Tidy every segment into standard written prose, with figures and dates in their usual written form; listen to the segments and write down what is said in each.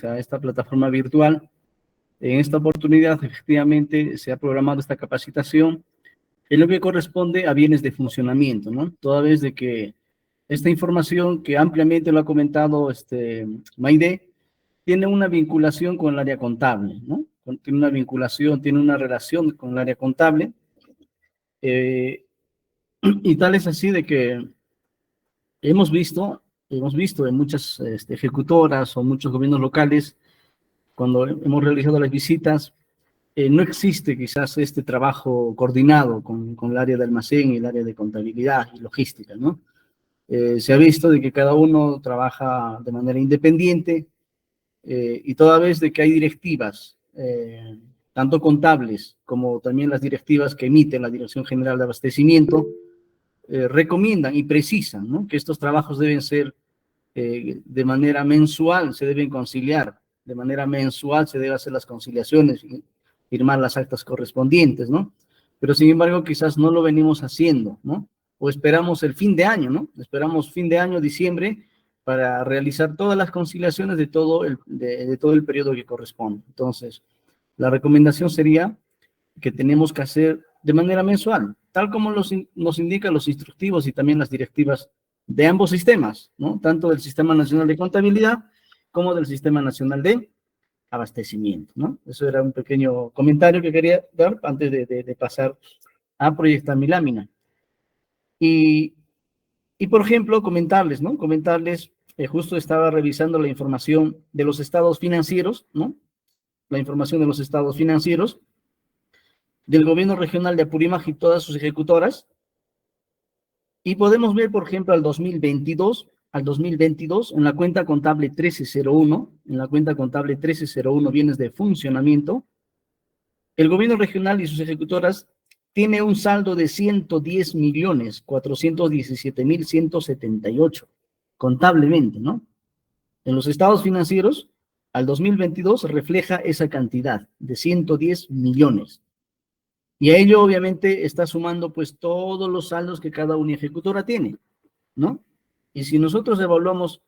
a esta plataforma virtual. En esta oportunidad, efectivamente, se ha programado esta capacitación en lo que corresponde a bienes de funcionamiento, ¿no? Toda vez de que esta información, que ampliamente lo ha comentado Maide, tiene una vinculación con el área contable, ¿no? Tiene una vinculación, tiene una relación con el área contable, y tal es así de que hemos visto en muchas ejecutoras o muchos gobiernos locales, cuando hemos realizado las visitas, no existe quizás este trabajo coordinado con el área de almacén y el área de contabilidad y logística, ¿no? Se ha visto de que cada uno trabaja de manera independiente, y toda vez de que hay directivas, tanto contables como también las directivas que emite la Dirección General de Abastecimiento, recomiendan y precisan, ¿no?, que estos trabajos deben ser de manera mensual, se deben conciliar, de manera mensual se deben hacer las conciliaciones y firmar las actas correspondientes, ¿no? Pero sin embargo, quizás no lo venimos haciendo, ¿no? O esperamos el fin de año, ¿no? Esperamos fin de año, diciembre, para realizar todas las conciliaciones de todo el periodo que corresponde. Entonces, la recomendación sería que tenemos que hacer de manera mensual, tal como nos indican los instructivos y también las directivas de ambos sistemas, ¿no? Tanto del Sistema Nacional de Contabilidad como del Sistema Nacional de Abastecimiento, ¿no? Eso era un pequeño comentario que quería dar antes de pasar a proyectar mi lámina. Y por ejemplo, comentarles, ¿no? Comentarles, justo estaba revisando la información de los estados financieros, ¿no? La información de los estados financieros del gobierno regional de Apurímac y todas sus ejecutoras, y podemos ver, por ejemplo, al 2022, en la cuenta contable 1301, bienes de funcionamiento, el gobierno regional y sus ejecutoras tiene un saldo de 110.417.178, contablemente, ¿no? En los estados financieros, al 2022 refleja esa cantidad de 110 millones. Y a ello, obviamente, está sumando, pues, todos los saldos que cada ejecutora tiene, ¿no? Y si nosotros evaluamos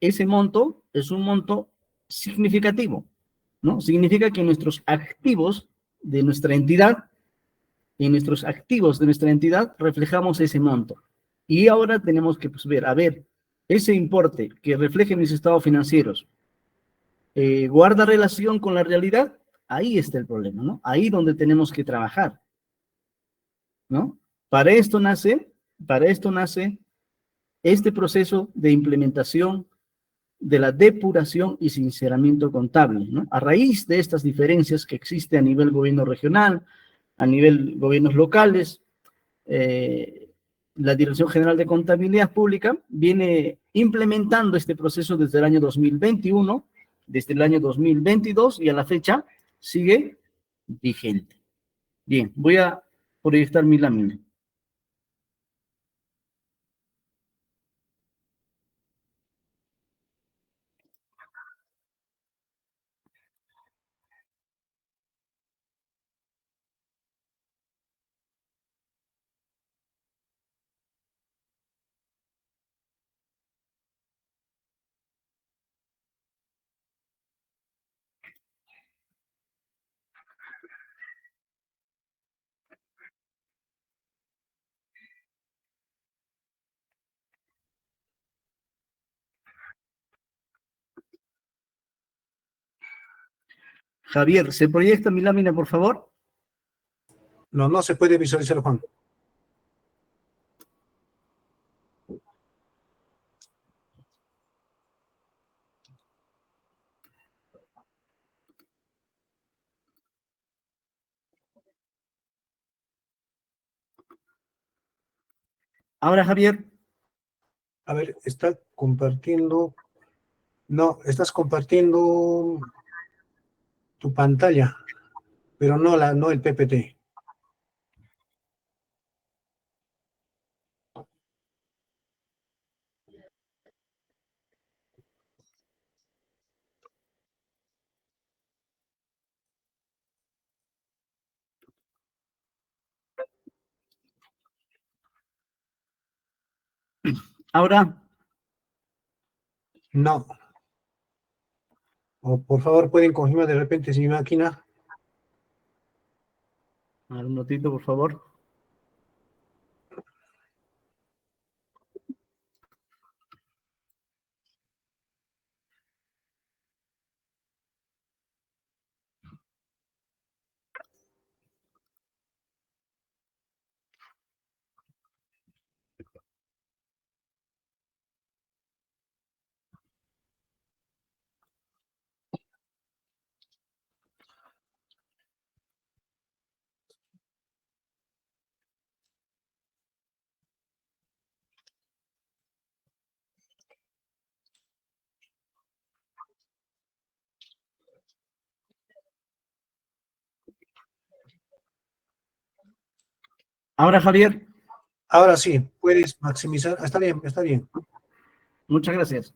ese monto, es un monto significativo, ¿no? Significa que nuestros activos de nuestra entidad, reflejamos ese monto. Y ahora tenemos que, pues, ver, a ver, ese importe que refleje mis estados financieros, ¿guarda relación con la realidad? Ahí está el problema, ¿no? Ahí donde tenemos que trabajar, ¿no? Para esto nace este proceso de implementación de la depuración y sinceramiento contable, ¿no? A raíz de estas diferencias que existen a nivel gobierno regional, a nivel gobiernos locales, la Dirección General de Contabilidad Pública viene implementando este proceso desde el año 2021, desde el año 2022, y a la fecha sigue vigente. Bien, voy a proyectar mi lámina. Javier, ¿se proyecta mi lámina, por favor? No, no se puede visualizar, Juan. Ahora, Javier. A ver, está compartiendo. No, estás compartiendo tu pantalla, pero no el PPT. Ahora. No. O por favor, pueden confirmar de repente si mi máquina. A ver, un minutito, por favor. Ahora, Javier, Ahora sí, puedes maximizar. Está bien, está bien. muchas gracias.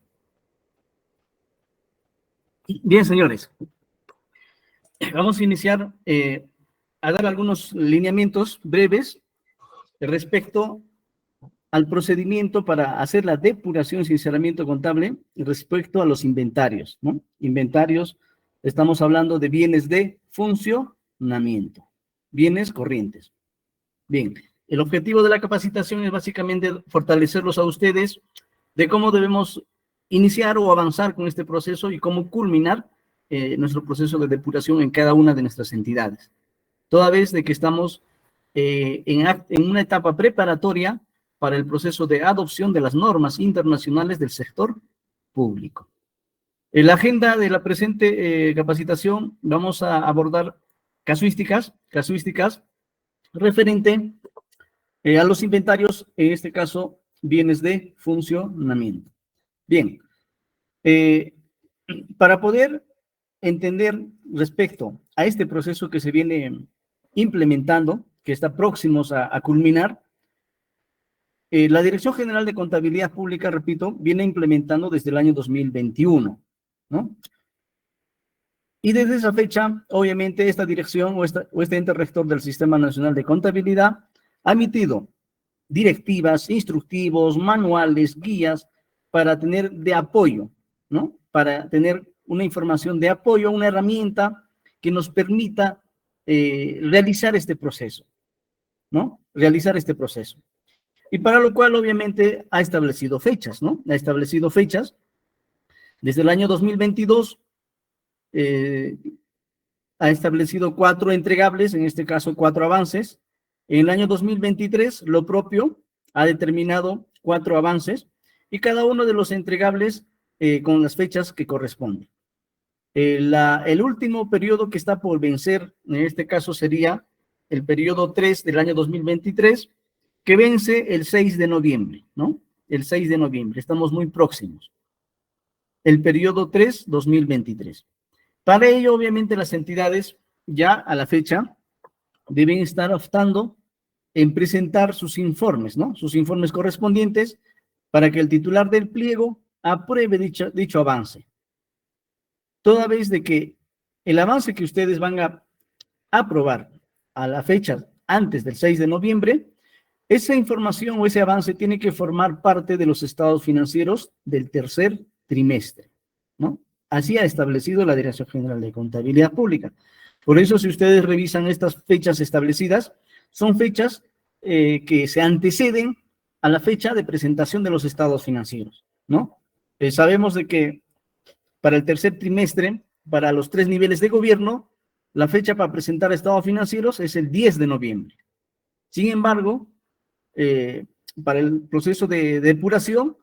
Bien, señores, vamos a iniciar a dar algunos lineamientos breves respecto al procedimiento para hacer la depuración y sinceramiento contable respecto a los inventarios, ¿no? Inventarios, estamos hablando de bienes de funcionamiento, bienes corrientes. Bien, el objetivo de la capacitación es básicamente fortalecerlos a ustedes de cómo debemos iniciar o avanzar con este proceso y cómo culminar nuestro proceso de depuración en cada una de nuestras entidades. Toda vez de que estamos en una etapa preparatoria para el proceso de adopción de las normas internacionales del sector público. En la agenda de la presente capacitación vamos a abordar casuísticas referente a los inventarios, en este caso, bienes de funcionamiento. Bien, para poder entender respecto a este proceso que se viene implementando, que está próximos a culminar, la Dirección General de Contabilidad Pública, repito, viene implementando desde el año 2021, ¿no? Y desde esa fecha, obviamente, esta dirección o este ente rector del Sistema Nacional de Contabilidad ha emitido directivas, instructivos, manuales, guías para tener de apoyo, ¿no? Para tener una información de apoyo, una herramienta que nos permita realizar este proceso, ¿no? Realizar este proceso. Y para lo cual, obviamente, ha establecido fechas, ¿no? Ha establecido fechas. Desde el año 2022, ha establecido 4 entregables, en este caso 4 avances. En el año 2023, lo propio, ha determinado 4 avances y cada uno de los entregables con las fechas que corresponden. El último periodo que está por vencer, en este caso sería el periodo 3 del año 2023, que vence el 6 de noviembre, ¿no? El 6 de noviembre, estamos muy próximos. El periodo 3, 2023. Para ello, obviamente, las entidades ya a la fecha deben estar optando en presentar sus informes, ¿no? Sus informes correspondientes para que el titular del pliego apruebe dicho avance. Toda vez de que el avance que ustedes van a aprobar a la fecha antes del 6 de noviembre, esa información o ese avance tiene que formar parte de los estados financieros del tercer trimestre, ¿no? Así ha establecido la Dirección General de Contabilidad Pública. Por eso, si ustedes revisan estas fechas establecidas, son fechas que se anteceden a la fecha de presentación de los estados financieros, ¿no? Sabemos de que para el tercer trimestre, para los 3 niveles de gobierno, la fecha para presentar estados financieros es el 10 de noviembre. Sin embargo, para el proceso de depuración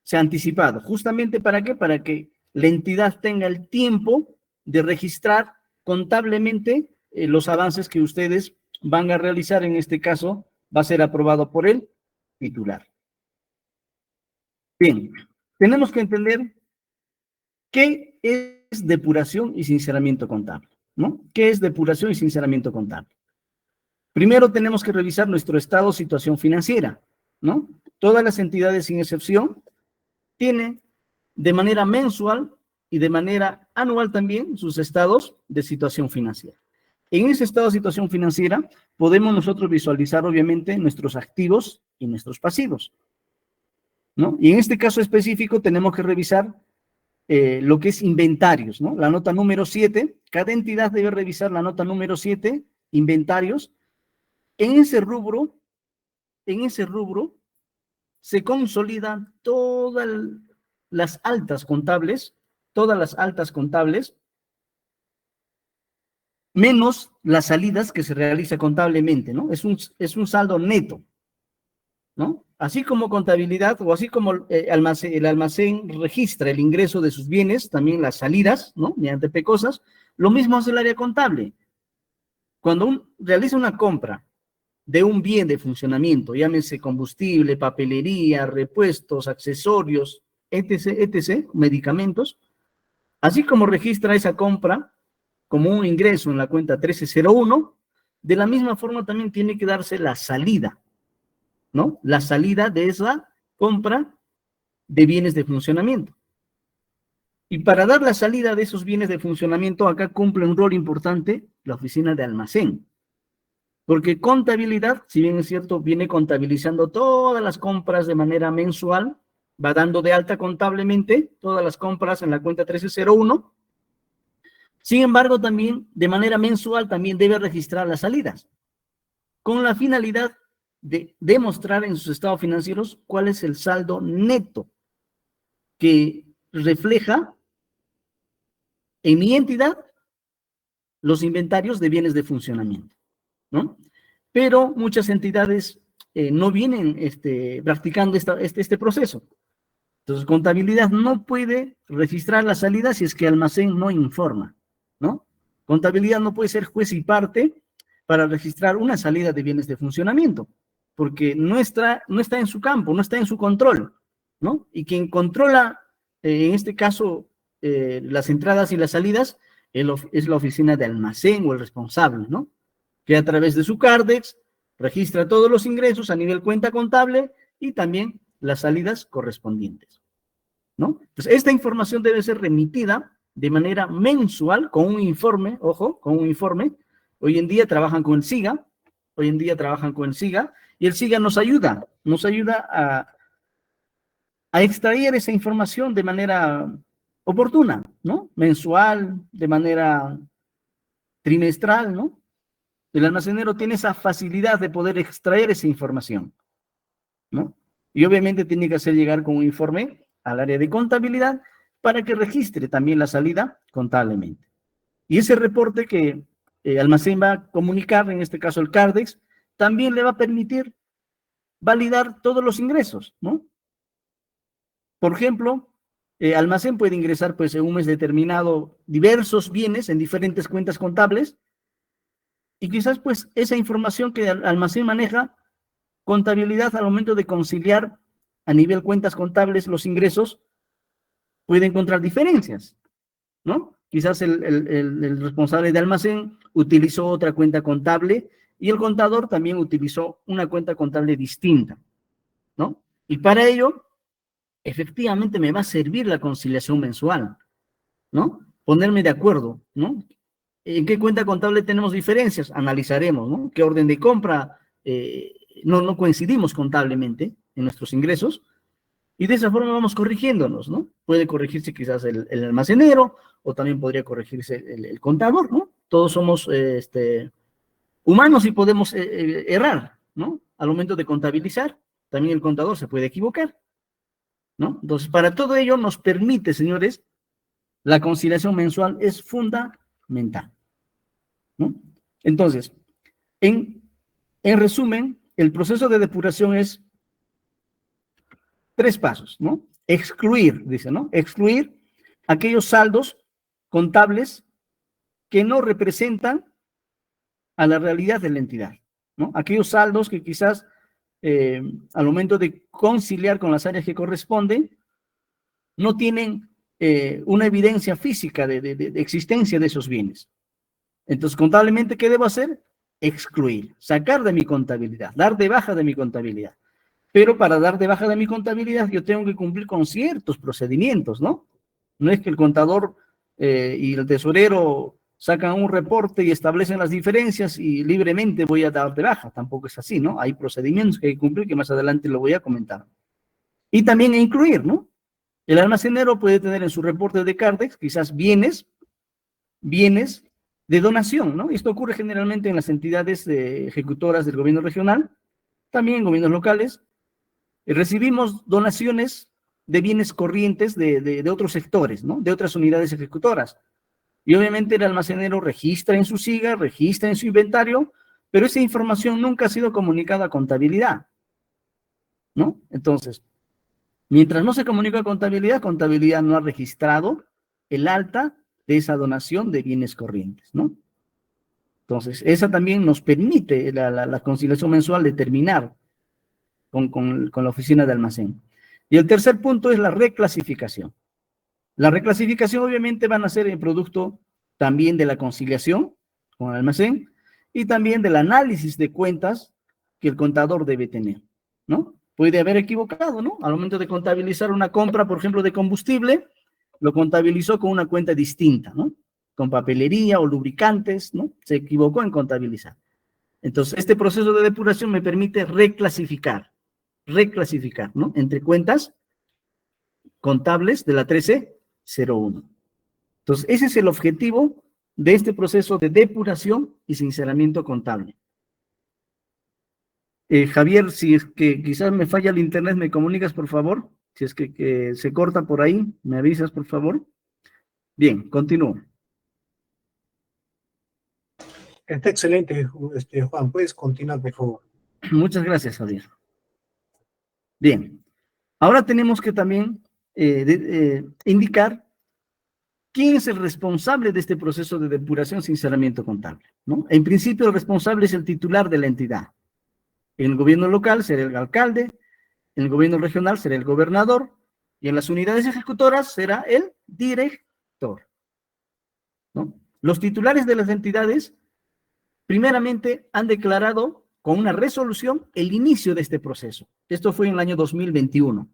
se ha anticipado. ¿Justamente para qué? Para que la entidad tenga el tiempo de registrar contablemente los avances que ustedes van a realizar. En este caso, va a ser aprobado por el titular. Bien, tenemos que entender qué es depuración y sinceramiento contable, ¿no? ¿Qué es depuración y sinceramiento contable? Primero tenemos que revisar nuestro estado de situación financiera, ¿no? Todas las entidades, sin excepción, tienen de manera mensual y de manera anual también sus estados de situación financiera. En ese estado de situación financiera podemos nosotros visualizar, obviamente, nuestros activos y nuestros pasivos, ¿no? Y en este caso específico tenemos que revisar lo que es inventarios, ¿no? La nota número 7, cada entidad debe revisar la nota número 7, inventarios. En ese rubro se consolidan las altas contables, todas las altas contables, menos las salidas que se realiza contablemente, ¿no? Es un saldo neto, ¿no? Así como contabilidad, o así como el almacén registra el ingreso de sus bienes, también las salidas, ¿no? Mediante PECOSAS, lo mismo hace el área contable. Cuando realiza una compra de un bien de funcionamiento, llámese combustible, papelería, repuestos, accesorios, etc., etc., medicamentos, así como registra esa compra como un ingreso en la cuenta 1301, de la misma forma también tiene que darse la salida, ¿no? La salida de esa compra de bienes de funcionamiento. Y para dar la salida de esos bienes de funcionamiento, acá cumple un rol importante la oficina de almacén. Porque contabilidad, si bien es cierto, viene contabilizando todas las compras de manera mensual, va dando de alta contablemente todas las compras en la cuenta 1301. Sin embargo, también de manera mensual también debe registrar las salidas, con la finalidad de demostrar en sus estados financieros cuál es el saldo neto que refleja en mi entidad los inventarios de bienes de funcionamiento, ¿no? Pero muchas entidades no vienen practicando este proceso. Entonces, contabilidad no puede registrar las salidas si es que almacén no informa, ¿no? Contabilidad no puede ser juez y parte para registrar una salida de bienes de funcionamiento, porque no está en su campo, no está en su control, ¿no? Y quien controla, en este caso, las entradas y las salidas, es la oficina de almacén o el responsable, ¿no? Que a través de su CARDEX registra todos los ingresos a nivel cuenta contable y también las salidas correspondientes, ¿no? Entonces, esta información debe ser remitida de manera mensual con un informe, ojo, con un informe. Hoy en día trabajan con el SIGA, y el SIGA nos ayuda a extraer esa información de manera oportuna, ¿no? Mensual, de manera trimestral, ¿no? El almacenero tiene esa facilidad de poder extraer esa información, ¿no? Y obviamente tiene que hacer llegar con un informe al área de contabilidad para que registre también la salida contablemente. Y ese reporte que almacén va a comunicar, en este caso el CARDEX, también le va a permitir validar todos los ingresos, ¿no? Por ejemplo, almacén puede ingresar pues en un mes determinado diversos bienes en diferentes cuentas contables y quizás pues esa información que el almacén maneja, contabilidad al momento de conciliar a nivel cuentas contables los ingresos, puede encontrar diferencias, ¿no? Quizás el responsable de almacén utilizó otra cuenta contable y el contador también utilizó una cuenta contable distinta, ¿no? Y para ello, efectivamente me va a servir la conciliación mensual, ¿no? Ponerme de acuerdo, ¿no? ¿En qué cuenta contable tenemos diferencias? Analizaremos, ¿no? ¿Qué orden de compra no coincidimos contablemente en nuestros ingresos? Y de esa forma vamos corrigiéndonos, ¿no? Puede corregirse quizás el almacenero o también podría corregirse el contador, ¿no? Todos somos humanos y podemos errar, ¿no? Al momento de contabilizar, también el contador se puede equivocar, ¿no? Entonces, para todo ello nos permite, señores, la conciliación mensual es fundamental, ¿no? Entonces, en resumen, el proceso de depuración es 3 pasos, ¿no? Excluir, dice, ¿no? Excluir aquellos saldos contables que no representan a la realidad de la entidad, ¿no? Aquellos saldos que quizás al momento de conciliar con las áreas que corresponden no tienen una evidencia física de existencia de esos bienes. Entonces, contablemente, ¿qué debo hacer? Excluir, sacar de mi contabilidad, dar de baja de mi contabilidad. Pero para dar de baja de mi contabilidad yo tengo que cumplir con ciertos procedimientos, ¿no? No es que el contador y el tesorero sacan un reporte y establecen las diferencias y libremente voy a dar de baja. Tampoco es así, ¿no? Hay procedimientos que hay que cumplir que más adelante lo voy a comentar. Y también incluir, ¿no? El almacenero puede tener en su reporte de Cardex quizás bienes de donación, ¿no? Esto ocurre generalmente en las entidades ejecutoras del gobierno regional, también en gobiernos locales. Recibimos donaciones de bienes corrientes de otros sectores, ¿no? De otras unidades ejecutoras. Y obviamente el almacenero registra en su SIGA, registra en su inventario, pero esa información nunca ha sido comunicada a contabilidad, ¿no? Entonces, mientras no se comunica a contabilidad, contabilidad no ha registrado el alta de esa donación de bienes corrientes, ¿no? Entonces, esa también nos permite la conciliación mensual determinar con la oficina de almacén. Y el tercer punto es la reclasificación. La reclasificación obviamente van a ser el producto también de la conciliación con el almacén y también del análisis de cuentas que el contador debe tener, ¿no? Puede haber equivocado, ¿no? Al momento de contabilizar una compra, por ejemplo, de combustible, lo contabilizó con una cuenta distinta, ¿no? Con papelería o lubricantes, ¿no? Se equivocó en contabilizar. Entonces, este proceso de depuración me permite reclasificar, ¿no? Entre cuentas contables de la 1301. Entonces, ese es el objetivo de este proceso de depuración y sinceramiento contable. Javier, si es que quizás me falla el internet, ¿me comunicas, por favor? Si es que se corta por ahí, me avisas, por favor. Bien, continúo. Está excelente, Juan. Puedes continuar, por favor. Muchas gracias, Javier. Bien, ahora tenemos que también indicar quién es el responsable de este proceso de depuración sinceramiento contable, ¿no? En principio, el responsable es el titular de la entidad. En el gobierno local será el alcalde, en el gobierno regional será el gobernador, y en las unidades ejecutoras será el director, ¿no? Los titulares de las entidades, primeramente, han declarado con una resolución el inicio de este proceso. Esto fue en el año 2021,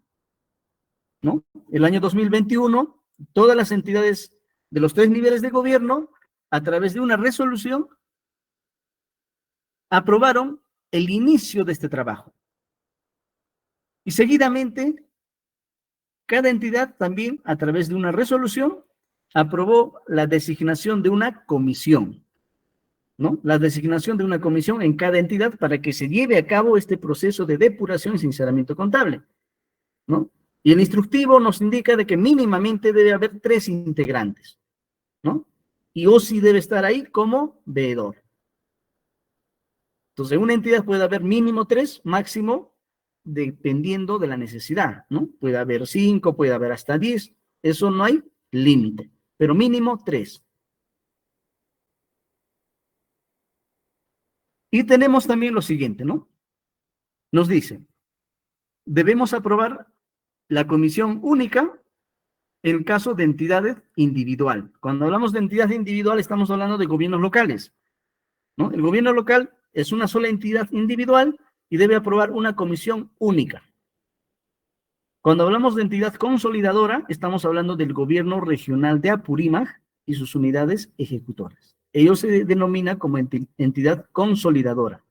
¿no? El año 2021, todas las entidades de los 3 niveles de gobierno, a través de una resolución, aprobaron el inicio de este trabajo. Y seguidamente, cada entidad también, a través de una resolución, aprobó la designación de una comisión, ¿no? La designación de una comisión en cada entidad para que se lleve a cabo este proceso de depuración y sinceramiento contable, ¿no? Y el instructivo nos indica de que mínimamente debe haber 3 integrantes, ¿no? Y OSI debe estar ahí como veedor. Entonces, en una entidad puede haber mínimo 3, máximo, dependiendo de la necesidad, ¿no? Puede haber 5, puede haber hasta 10, eso no hay límite, pero mínimo 3. Y tenemos también lo siguiente, ¿no? Nos dice, debemos aprobar la comisión única en el caso de entidades individual. Cuando hablamos de entidad individual, estamos hablando de gobiernos locales, ¿no? El gobierno local es una sola entidad individual y debe aprobar una comisión única. Cuando hablamos de entidad consolidadora, estamos hablando del gobierno regional de Apurímac y sus unidades ejecutoras. Ellos se denominan como entidad consolidadora.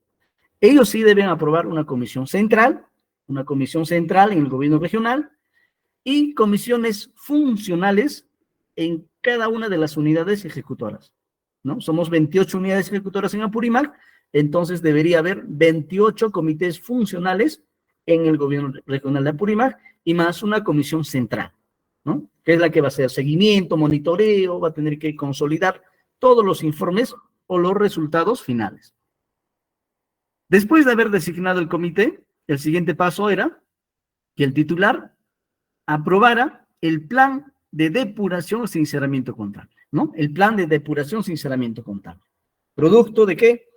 Ellos sí deben aprobar una comisión central en el gobierno regional y comisiones funcionales en cada una de las unidades ejecutoras, ¿no? Somos 28 unidades ejecutoras en Apurímac, entonces debería haber 28 comités funcionales en el gobierno regional de Apurímac y más una comisión central, ¿no? Que es la que va a hacer seguimiento, monitoreo, va a tener que consolidar todos los informes o los resultados finales. Después de haber designado el comité, el siguiente paso era que el titular aprobara el plan de depuración y sinceramiento contable, ¿no? El plan de depuración y sinceramiento contable. ¿Producto de qué?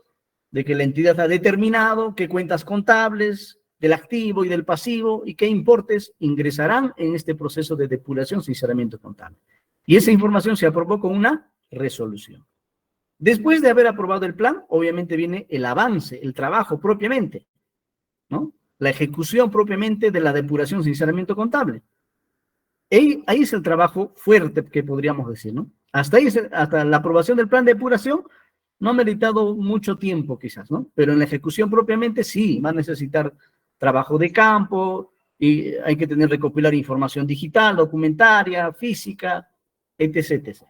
De que la entidad ha determinado qué cuentas contables del activo y del pasivo y qué importes ingresarán en este proceso de depuración y sinceramiento contable. Y esa información se aprobó con una resolución. Después de haber aprobado el plan, obviamente viene el avance, el trabajo propiamente, ¿no? La ejecución propiamente de la depuración y sinceramiento contable. Ahí es el trabajo fuerte que podríamos decir, ¿no? Hasta la aprobación del plan de depuración no ha meritado mucho tiempo quizás, ¿no? Pero en la ejecución propiamente sí, va a necesitar trabajo de campo, y hay que recopilar información digital, documentaria, física, etc., etc.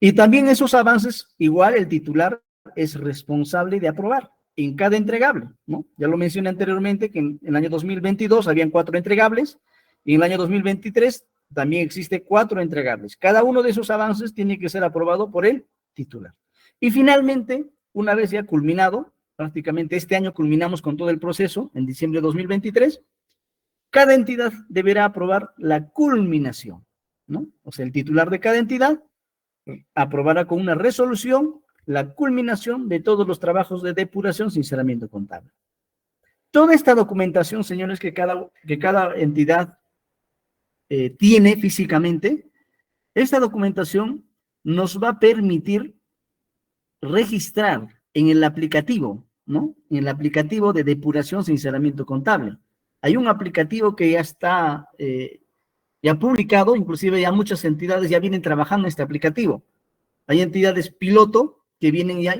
Y también esos avances, igual el titular es responsable de aprobar en cada entregable, ¿no? Ya lo mencioné anteriormente que en el año 2022 habían 4 entregables y en el año 2023 también existe 4 entregables. Cada uno de esos avances tiene que ser aprobado por el titular. Y finalmente, una vez ya culminado, prácticamente este año culminamos con todo el proceso, en diciembre de 2023, cada entidad deberá aprobar la culminación, ¿no? O sea, el titular de cada entidad aprobará con una resolución la culminación de todos los trabajos de depuración, sinceramiento contable. Toda esta documentación, señores, que cada entidad tiene físicamente, esta documentación nos va a permitir registrar en el aplicativo, ¿no? En el aplicativo de depuración, sinceramiento contable. Hay un aplicativo que ya está ya publicado, inclusive ya muchas entidades ya vienen trabajando en este aplicativo. Hay entidades piloto que vienen ya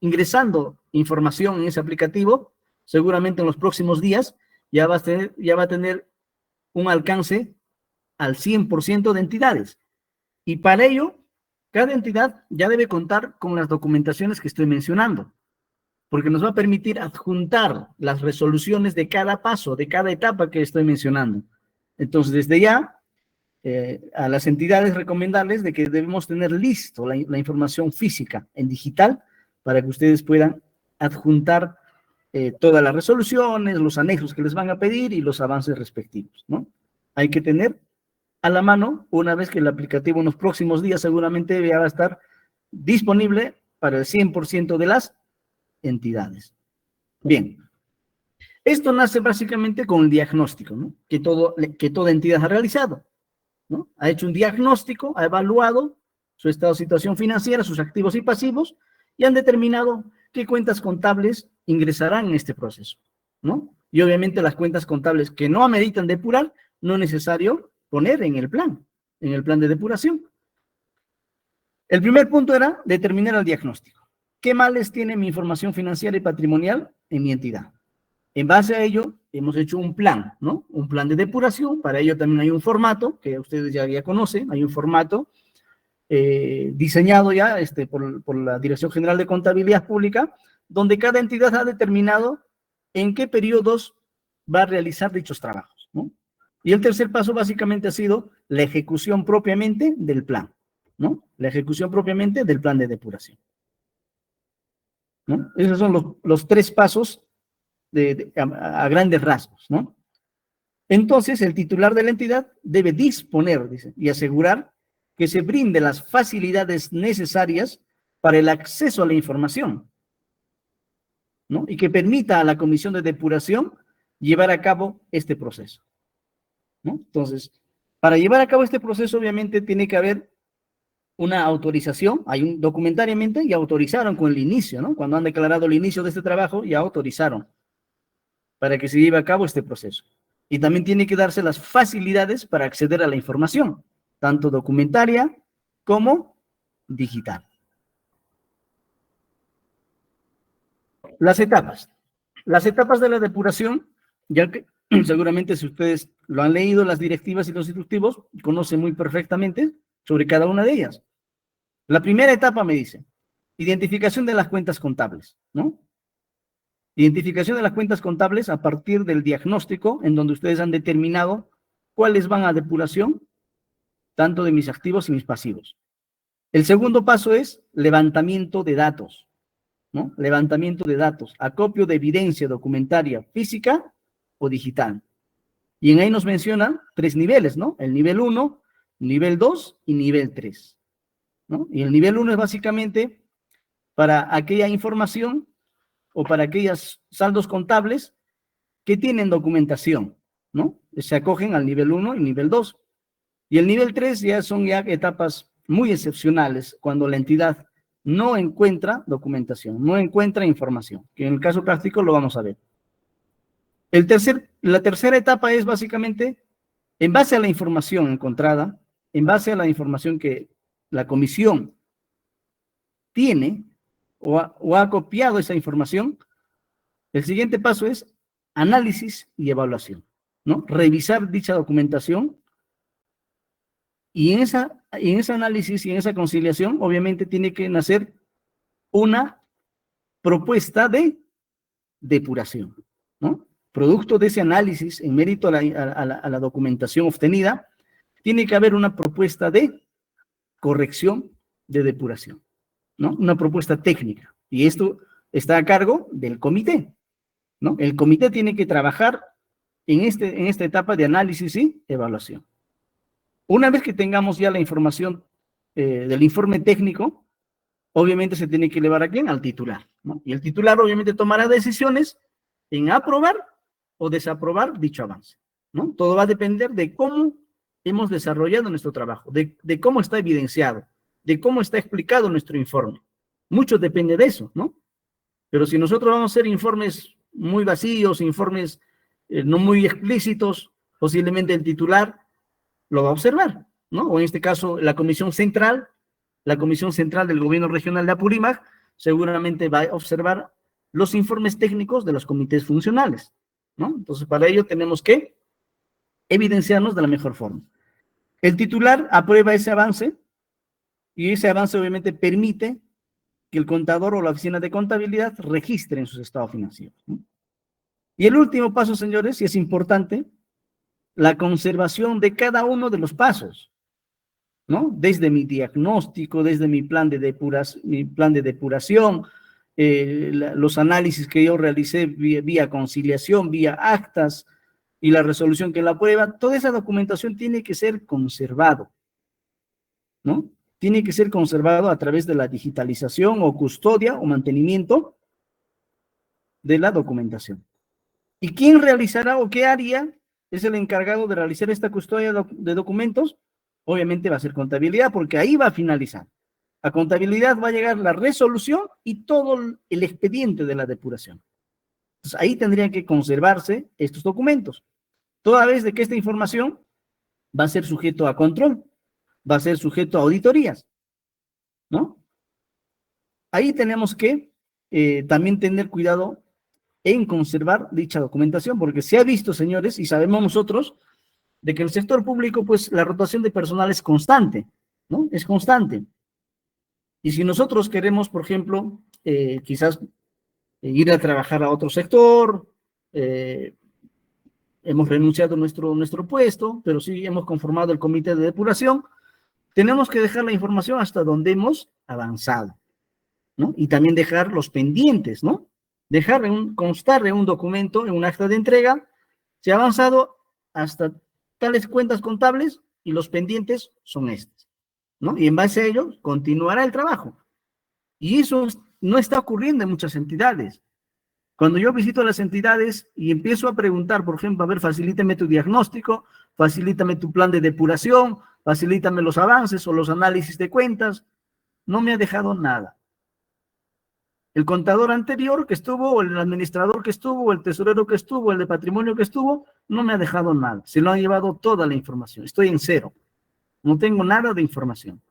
ingresando información en ese aplicativo. Seguramente en los próximos días ya va a tener un alcance al 100% de entidades. Y para ello, cada entidad ya debe contar con las documentaciones que estoy mencionando, porque nos va a permitir adjuntar las resoluciones de cada paso, de cada etapa que estoy mencionando. Entonces, desde ya, a las entidades recomendarles de que debemos tener listo la información física en digital para que ustedes puedan adjuntar todas las resoluciones, los anexos que les van a pedir y los avances respectivos, ¿no? Hay que tener a la mano, una vez que el aplicativo en los próximos días seguramente ya va a estar disponible para el 100% de las entidades. Bien, esto nace básicamente con el diagnóstico, ¿no? que toda entidad ha realizado, ¿no? Ha hecho un diagnóstico, ha evaluado su estado de situación financiera, sus activos y pasivos, y han determinado qué cuentas contables ingresarán en este proceso, ¿no? Y obviamente las cuentas contables que no ameritan depurar, no es necesario poner en el plan de depuración. El primer punto era determinar el diagnóstico. ¿Qué males tiene mi información financiera y patrimonial en mi entidad? En base a ello, hemos hecho un plan, ¿no? Un plan de depuración. Para ello también hay un formato, que ustedes ya conocen, hay un formato diseñado ya por la Dirección General de Contabilidad Pública, donde cada entidad ha determinado en qué periodos va a realizar dichos trabajos, ¿no? Y el tercer paso básicamente ha sido la ejecución propiamente del plan, ¿no? La ejecución propiamente del plan de depuración, ¿no? Esos son los 3 pasos a grandes rasgos, ¿no? Entonces, el titular de la entidad debe disponer, dice, y asegurar que se brinde las facilidades necesarias para el acceso a la información, ¿no? Y que permita a la comisión de depuración llevar a cabo este proceso, ¿no? Entonces, para llevar a cabo este proceso, obviamente, tiene que haber una autorización. Documentariamente ya autorizaron con el inicio, ¿no? Cuando han declarado el inicio de este trabajo, ya autorizaron para que se lleve a cabo este proceso. Y también tiene que darse las facilidades para acceder a la información, tanto documentaria como digital. Las etapas. Las etapas de la depuración, ya que seguramente si ustedes lo han leído, las directivas y los instructivos, conocen muy perfectamente sobre cada una de ellas. La primera etapa me dice, identificación de las cuentas contables, ¿no? Identificación de las cuentas contables a partir del diagnóstico en donde ustedes han determinado cuáles van a depuración, tanto de mis activos y mis pasivos. El segundo paso es levantamiento de datos, ¿no? Levantamiento de datos, acopio de evidencia documentaria física o digital. Y en ahí nos menciona 3 niveles, ¿no? El nivel 1, nivel 2 y nivel 3, ¿no? Y el nivel 1 es básicamente para aquella información o para aquellos saldos contables que tienen documentación, ¿no? Se acogen al nivel 1 y nivel 2. Y el nivel 3 ya son etapas muy excepcionales, cuando la entidad no encuentra documentación, no encuentra información, que en el caso práctico lo vamos a ver. La tercera etapa es básicamente, en base a la información encontrada, en base a la información que la comisión tiene o ha copiado esa información, el siguiente paso es análisis y evaluación, ¿no? Revisar dicha documentación y en ese análisis y en esa conciliación, obviamente, tiene que nacer una propuesta de depuración, ¿no? Producto de ese análisis, en mérito a la documentación obtenida, tiene que haber una propuesta de corrección de depuración, ¿no? Una propuesta técnica. Y esto está a cargo del comité, ¿no? El comité tiene que trabajar en esta etapa de análisis y evaluación. Una vez que tengamos ya la información del informe técnico, obviamente se tiene que elevar a quién, al titular, ¿no? Y el titular obviamente tomará decisiones en aprobar o desaprobar dicho avance, ¿no? Todo va a depender de cómo hemos desarrollado nuestro trabajo, de cómo está evidenciado, de cómo está explicado nuestro informe. Mucho depende de eso, ¿no? Pero si nosotros vamos a hacer informes muy vacíos, informes no muy explícitos, posiblemente el titular lo va a observar, ¿no? O en este caso, la Comisión Central del Gobierno Regional de Apurímac, seguramente va a observar los informes técnicos de los comités funcionales, ¿no? Entonces, para ello tenemos que evidenciarnos de la mejor forma. El titular aprueba ese avance y ese avance obviamente permite que el contador o la oficina de contabilidad registren sus estados financieros, ¿no? Y el último paso, señores, y es importante, la conservación de cada uno de los pasos, ¿no? Desde mi diagnóstico, desde mi plan de depuración, los análisis que yo realicé vía conciliación, vía actas y la resolución que la aprueba, toda esa documentación tiene que ser conservado, ¿no? Tiene que ser conservado a través de la digitalización o custodia o mantenimiento de la documentación. ¿Y quién realizará o qué área es el encargado de realizar esta custodia de documentos? Obviamente va a ser contabilidad, porque ahí va a finalizar. A contabilidad va a llegar la resolución y todo el expediente de la depuración. Entonces, ahí tendrían que conservarse estos documentos. Toda vez de que esta información va a ser sujeto a control, va a ser sujeto a auditorías, ¿no? Ahí tenemos que también tener cuidado en conservar dicha documentación, porque se ha visto, señores, y sabemos nosotros, de que en el sector público, pues, la rotación de personal es constante, ¿no? Es constante. Y si nosotros queremos, por ejemplo, quizás ir a trabajar a otro sector, hemos renunciado a nuestro puesto, pero sí hemos conformado el comité de depuración, tenemos que dejar la información hasta donde hemos avanzado, ¿no? Y también dejar los pendientes, ¿no? Dejar constar en un documento, en un acta de entrega, se ha avanzado hasta tales cuentas contables y los pendientes son estos, ¿no? Y en base a ello continuará el trabajo. Y eso no está ocurriendo en muchas entidades. Cuando yo visito las entidades y empiezo a preguntar, por ejemplo, a ver, facilítame tu diagnóstico, facilítame tu plan de depuración, facilítame los avances o los análisis de cuentas, no me ha dejado nada. El contador anterior que estuvo, o el administrador que estuvo, o el tesorero que estuvo, el de patrimonio que estuvo, no me ha dejado nada. Se lo han llevado toda la información. Estoy en cero. No tengo nada de información.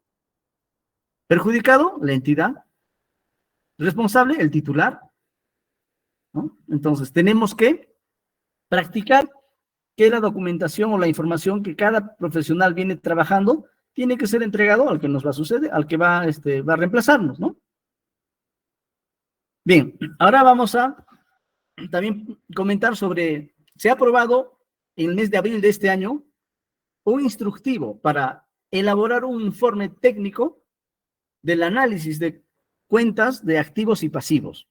Perjudicado, la entidad. Responsable, el titular, ¿no? Entonces, tenemos que practicar que la documentación o la información que cada profesional viene trabajando tiene que ser entregado al que nos va a suceder, al que va a reemplazarnos, ¿no? Bien, ahora vamos a también comentar sobre, se ha aprobado en el mes de abril de este año un instructivo para elaborar un informe técnico del análisis de cuentas de activos y pasivos,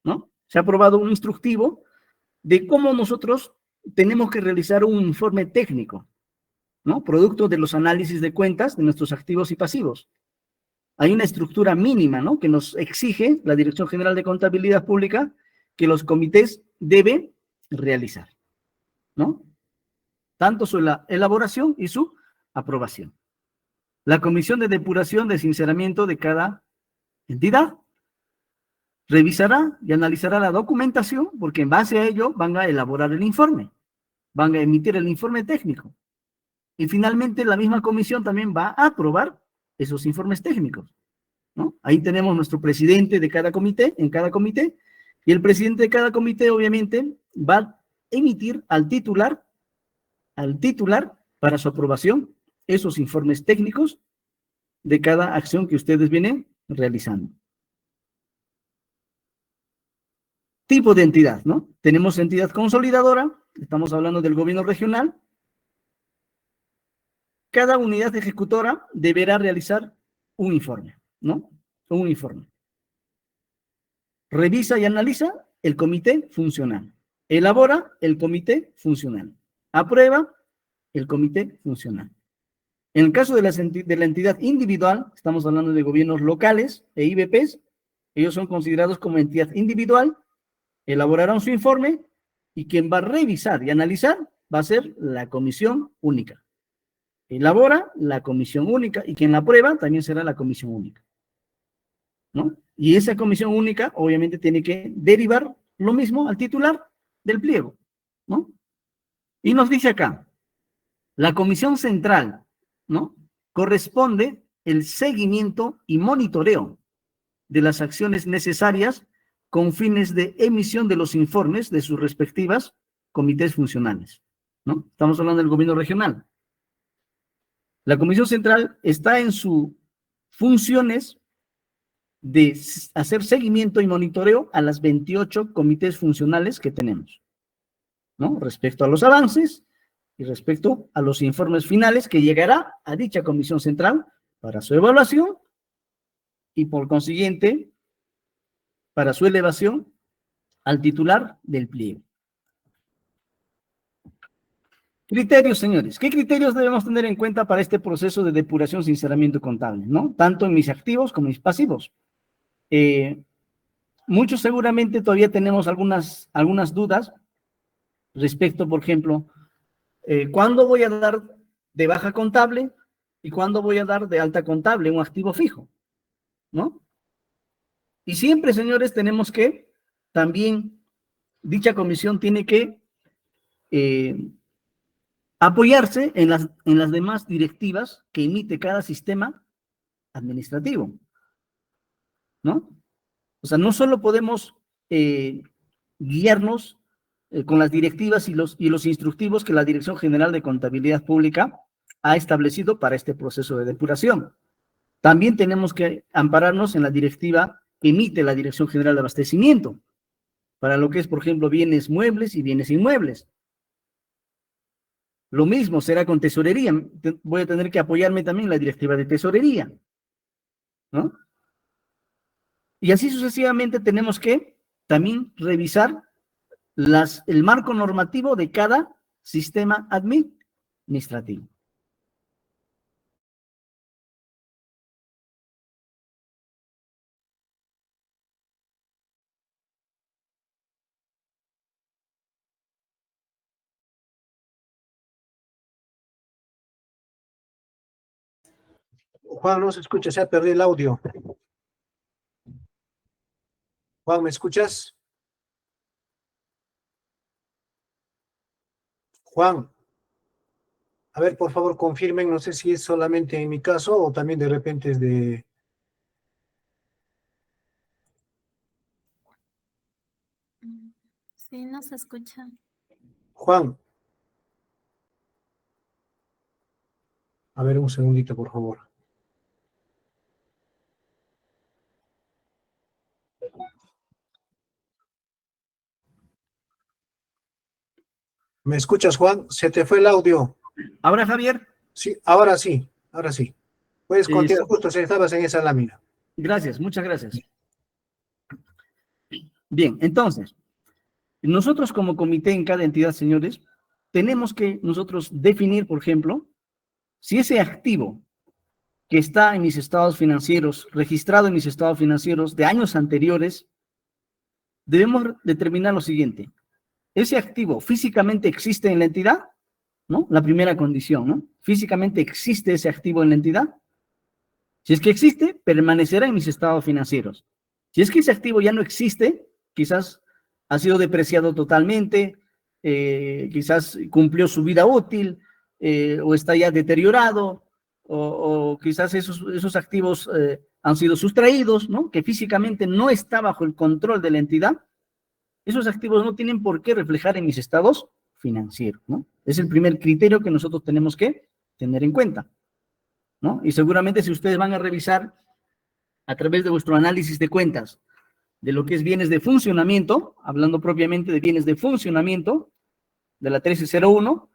¿no? Se ha aprobado un instructivo de cómo nosotros tenemos que realizar un informe técnico, ¿no? Producto de los análisis de cuentas de nuestros activos y pasivos. Hay una estructura mínima, ¿no?, que nos exige la Dirección General de Contabilidad Pública que los comités deben realizar, ¿no? Tanto su elaboración y su aprobación. La Comisión de Depuración de Sinceramiento de cada entidad revisará y analizará la documentación, porque en base a ello van a elaborar el informe, van a emitir el informe técnico. Y finalmente la misma comisión también va a aprobar esos informes técnicos, ¿no? Ahí tenemos nuestro presidente de cada comité, en cada comité, y el presidente de cada comité obviamente va emitir al titular para su aprobación esos informes técnicos de cada acción que ustedes vienen realizando. Tipo de entidad, ¿no? Tenemos entidad consolidadora, estamos hablando del gobierno regional. Cada unidad ejecutora deberá realizar un informe, ¿no? Un informe. Revisa y analiza el comité funcional. Elabora el comité funcional. Aprueba el comité funcional. En el caso de la entidad individual, estamos hablando de gobiernos locales e IBPs, ellos son considerados como entidad individual, elaborarán su informe y quien va a revisar y analizar va a ser la comisión única. Elabora la comisión única y quien la aprueba también será la comisión única, ¿no? Y esa comisión única obviamente tiene que derivar lo mismo al titular del pliego, ¿no? Y nos dice acá, la comisión central, ¿no? Corresponde el seguimiento y monitoreo de las acciones necesarias con fines de emisión de los informes de sus respectivas comités funcionales, ¿no? Estamos hablando del gobierno regional. La comisión central está en sus funciones de hacer seguimiento y monitoreo a las 28 comités funcionales que tenemos, ¿no? Respecto a los avances y respecto a los informes finales que llegará a dicha comisión central para su evaluación y por consiguiente para su elevación al titular del pliego. Criterios, señores. ¿Qué criterios debemos tener en cuenta para este proceso de depuración, sinceramiento contable, ¿no? Tanto en mis activos como en mis pasivos. Muchos seguramente todavía tenemos algunas dudas respecto, por ejemplo, ¿cuándo voy a dar de baja contable y cuándo voy a dar de alta contable un activo fijo? ¿No? Y siempre, señores, tenemos que, también, dicha comisión tiene que apoyarse en las demás directivas que emite cada sistema administrativo, ¿no? O sea, no solo podemos guiarnos con las directivas y los instructivos que la Dirección General de Contabilidad Pública ha establecido para este proceso de depuración. También tenemos que ampararnos en la directiva que emite la Dirección General de Abastecimiento, para lo que es, por ejemplo, bienes muebles y bienes inmuebles. Lo mismo será con tesorería. Voy a tener que apoyarme también en la directiva de tesorería, ¿no? Y así sucesivamente tenemos que también revisar el marco normativo de cada sistema administrativo. Juan, no se escucha, se ha perdido el audio. Juan, ¿me escuchas? Juan, a ver, por favor, confirmen, no sé si es solamente en mi caso o también de repente es de... Sí, no se escucha. Juan. A ver, un segundito, por favor. ¿Me escuchas, Juan? Se te fue el audio. Ahora, Javier. Sí, ahora sí, ahora sí. Puedes continuar, justo si estabas en esa lámina. Gracias, muchas gracias. Bien, entonces, nosotros como comité en cada entidad, señores, tenemos que nosotros definir, por ejemplo, si ese activo que está en mis estados financieros, registrado en mis estados financieros de años anteriores, debemos determinar lo siguiente. ¿Ese activo físicamente existe en la entidad? ¿No? La primera condición, ¿no? ¿Físicamente existe ese activo en la entidad? Si es que existe, permanecerá en mis estados financieros. Si es que ese activo ya no existe, quizás ha sido depreciado totalmente, quizás cumplió su vida útil, o está ya deteriorado, o quizás esos activos han sido sustraídos, ¿no? Que físicamente no está bajo el control de la entidad. esos activos no tienen por qué reflejar en mis estados financieros, ¿no? Es el primer criterio que nosotros tenemos que tener en cuenta, ¿no? Y seguramente si ustedes van a revisar a través de vuestro análisis de cuentas de lo que es bienes de funcionamiento, hablando propiamente de bienes de funcionamiento, de la 1301,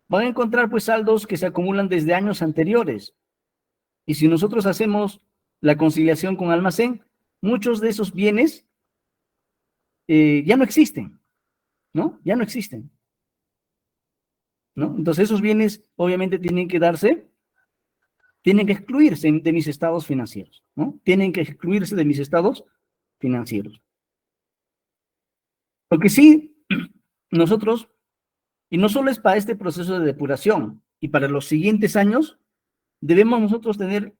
van a encontrar pues saldos que se acumulan desde años anteriores. Y si nosotros hacemos la conciliación con almacén, muchos de esos bienes ya no existen, ¿no? Ya no existen, ¿no? Entonces esos bienes obviamente tienen que excluirse de mis estados financieros, ¿no? Tienen que excluirse de mis estados financieros. Lo que sí, nosotros, y no solo es para este proceso de depuración, y para los siguientes años, debemos nosotros tener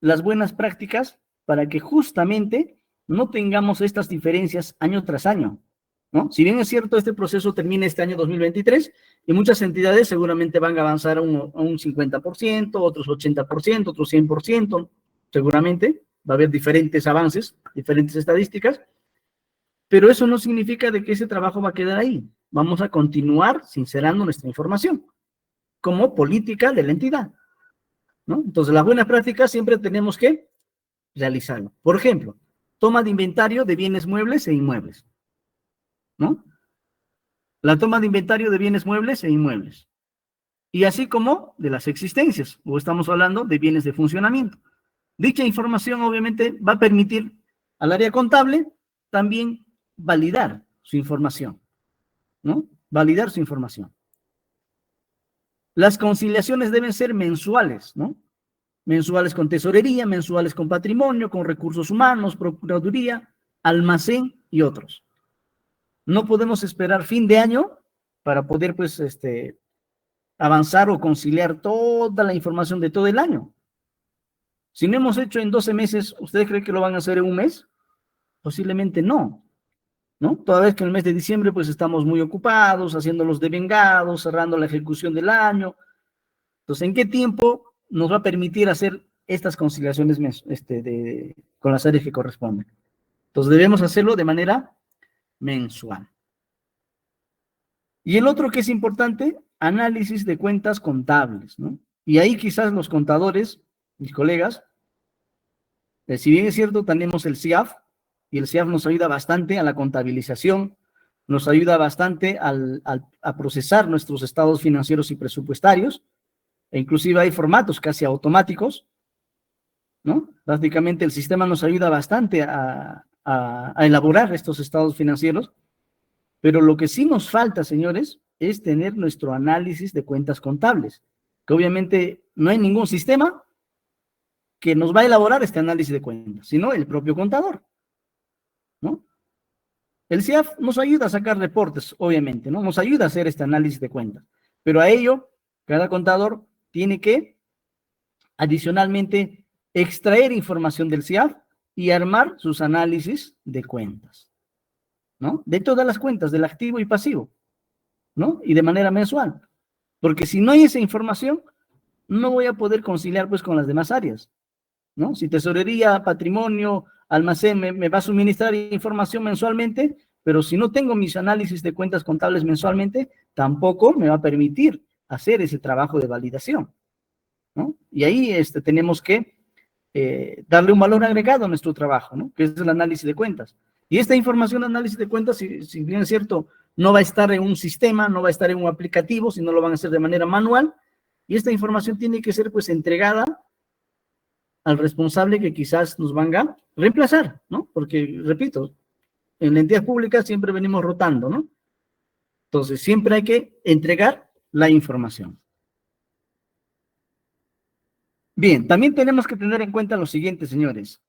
las buenas prácticas para que justamente no tengamos estas diferencias año tras año, ¿no? Si bien es cierto, este proceso termina este año 2023 y muchas entidades seguramente van a avanzar a un 50%, otros 80%, otros 100%, seguramente va a haber diferentes avances, diferentes estadísticas, pero eso no significa de que ese trabajo va a quedar ahí. Vamos a continuar sincerando nuestra información como política de la entidad, ¿no? Entonces, las buenas prácticas siempre tenemos que realizarlo. Por ejemplo, toma de inventario de bienes muebles e inmuebles, ¿no? La toma de inventario de bienes muebles e inmuebles. Y así como de las existencias, o estamos hablando de bienes de funcionamiento. Dicha información obviamente va a permitir al área contable también validar su información, ¿no? Validar su información. Las conciliaciones deben ser mensuales, ¿no? Mensuales con tesorería, mensuales con patrimonio, con recursos humanos, procuraduría, almacén y otros. No podemos esperar fin de año para poder, pues, avanzar o conciliar toda la información de todo el año. Si no hemos hecho en 12 meses, ¿ustedes creen que lo van a hacer en un mes? Posiblemente no, ¿no? Toda vez que en el mes de diciembre, pues, estamos muy ocupados, haciendo los devengados, cerrando la ejecución del año. Entonces, ¿en qué tiempo nos va a permitir hacer estas conciliaciones con las áreas que corresponden? Entonces, debemos hacerlo de manera mensual. Y el otro que es importante, análisis de cuentas contables, ¿no? Y ahí quizás los contadores, mis colegas, si bien es cierto, tenemos el CIAF, y el CIAF nos ayuda bastante a la contabilización, nos ayuda bastante a procesar nuestros estados financieros y presupuestarios, e inclusive hay formatos casi automáticos, ¿no? Prácticamente el sistema nos ayuda bastante a elaborar estos estados financieros, pero lo que sí nos falta, señores, es tener nuestro análisis de cuentas contables, que obviamente no hay ningún sistema que nos va a elaborar este análisis de cuentas, sino el propio contador, ¿no? El CIAF nos ayuda a sacar reportes, obviamente, ¿no? Nos ayuda a hacer este análisis de cuentas, pero a ello, cada contador tiene que, adicionalmente, extraer información del CIAF y armar sus análisis de cuentas, ¿no? De todas las cuentas, del activo y pasivo, ¿no? Y de manera mensual. Porque si no hay esa información, no voy a poder conciliar, pues, con las demás áreas, ¿no? Si tesorería, patrimonio, almacén me va a suministrar información mensualmente, pero si no tengo mis análisis de cuentas contables mensualmente, tampoco me va a permitir hacer ese trabajo de validación, ¿no? Y ahí tenemos que darle un valor agregado a nuestro trabajo, ¿no? Que es el análisis de cuentas. Y esta información de análisis de cuentas, si bien es cierto, no va a estar en un sistema, no va a estar en un aplicativo, sino lo van a hacer de manera manual, y esta información tiene que ser, pues, entregada al responsable que quizás nos venga a reemplazar, ¿no? Porque, repito, en la entidad pública siempre venimos rotando, ¿no? Entonces, siempre hay que entregar la información. Bien, también tenemos que tener en cuenta lo siguiente, señores.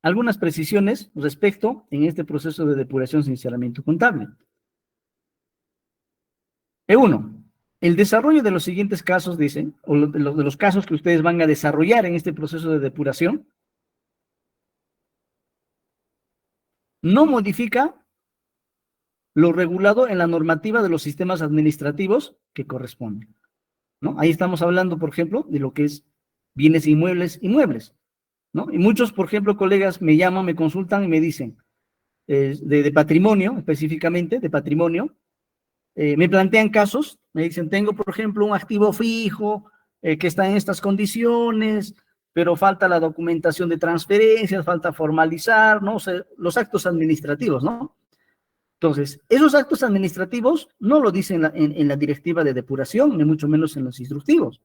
Algunas precisiones respecto en este proceso de depuración sin sinceramiento contable. E1, el desarrollo de los siguientes casos, dicen, o de los casos que ustedes van a desarrollar en este proceso de depuración, no modifica lo regulado en la normativa de los sistemas administrativos que corresponden, ¿no? Ahí estamos hablando, por ejemplo, de lo que es bienes inmuebles, ¿no? Y muchos, por ejemplo, colegas me llaman, me consultan y me dicen, de patrimonio, específicamente, de patrimonio, me plantean casos, me dicen, tengo, por ejemplo, un activo fijo que está en estas condiciones, pero falta la documentación de transferencias, falta formalizar, ¿no? O sea, los actos administrativos, ¿no? Entonces, esos actos administrativos no lo dicen en la directiva de depuración, ni mucho menos en los instructivos.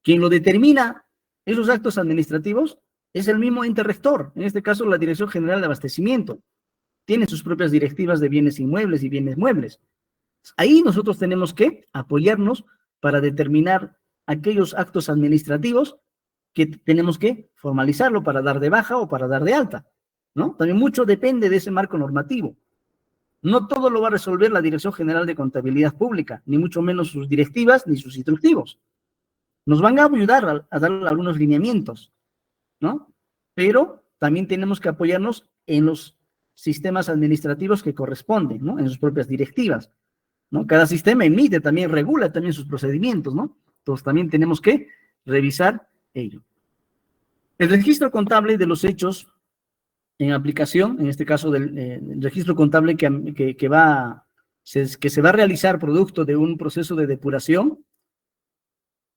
Quien lo determina, esos actos administrativos, es el mismo ente rector, en este caso la Dirección General de Abastecimiento. Tiene sus propias directivas de bienes inmuebles y bienes muebles. Ahí nosotros tenemos que apoyarnos para determinar aquellos actos administrativos que tenemos que formalizarlo para dar de baja o para dar de alta, ¿no? También mucho depende de ese marco normativo. No todo lo va a resolver la Dirección General de Contabilidad Pública, ni mucho menos sus directivas ni sus instructivos. Nos van a ayudar a dar algunos lineamientos, ¿no? Pero también tenemos que apoyarnos en los sistemas administrativos que corresponden, ¿no? En sus propias directivas, ¿no? Cada sistema emite, también regula también sus procedimientos, ¿no? Entonces también tenemos que revisar ello. El registro contable de los hechos en aplicación, en este caso del registro contable que se va a realizar producto de un proceso de depuración,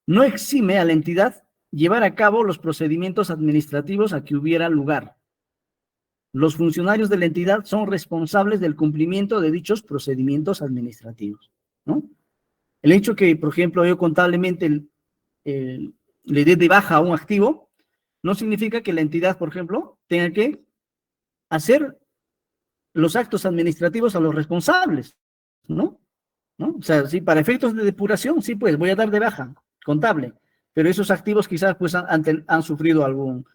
no exime a la entidad llevar a cabo los procedimientos administrativos a que hubiera lugar. Los funcionarios de la entidad son responsables del cumplimiento de dichos procedimientos administrativos, ¿no? El hecho que, por ejemplo, yo contablemente le dé de baja a un activo, no significa que la entidad, por ejemplo, tenga que hacer los actos administrativos a los responsables, ¿no? ¿No? O sea, sí, para efectos de depuración, sí, pues voy a dar de baja contable, pero esos activos quizás pues han sufrido algún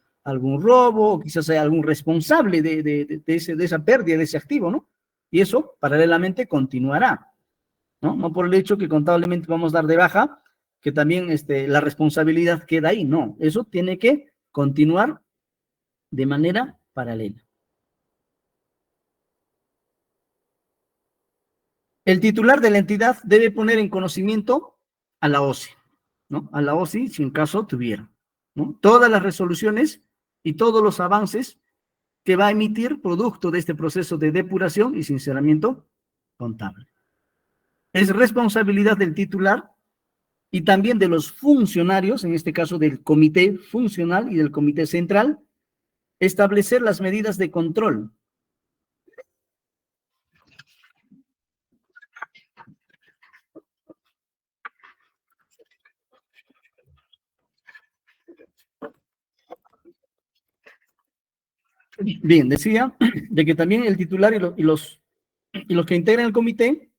robo, o quizás hay algún responsable de esa pérdida de ese activo, ¿no? Y eso paralelamente continuará, ¿no? No por el hecho que contablemente vamos a dar de baja, que también la responsabilidad queda ahí, no, eso tiene que continuar de manera paralela. El titular de la entidad debe poner en conocimiento a la OSI, ¿no? A la OSI, si en caso tuviera, ¿no? Todas las resoluciones y todos los avances que va a emitir producto de este proceso de depuración y sinceramiento contable. Es responsabilidad del titular y también de los funcionarios, en este caso del comité funcional y del comité central, establecer las medidas de control. Bien, decía de que también el titular y los que integran el comité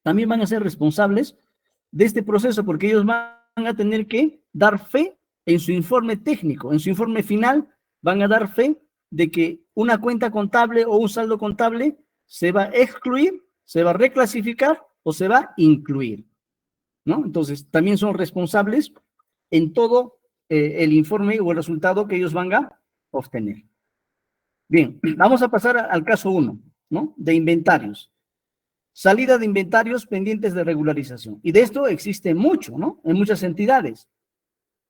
también van a ser responsables de este proceso, porque ellos van a tener que dar fe en su informe técnico, en su informe final, van a dar fe de que una cuenta contable o un saldo contable se va a excluir, se va a reclasificar o se va a incluir, ¿no? Entonces, también son responsables en todo el informe o el resultado que ellos van a obtener. Bien, vamos a pasar al caso 1, ¿no? De inventarios. Salida de inventarios pendientes de regularización. Y de esto existe mucho, ¿no? En muchas entidades.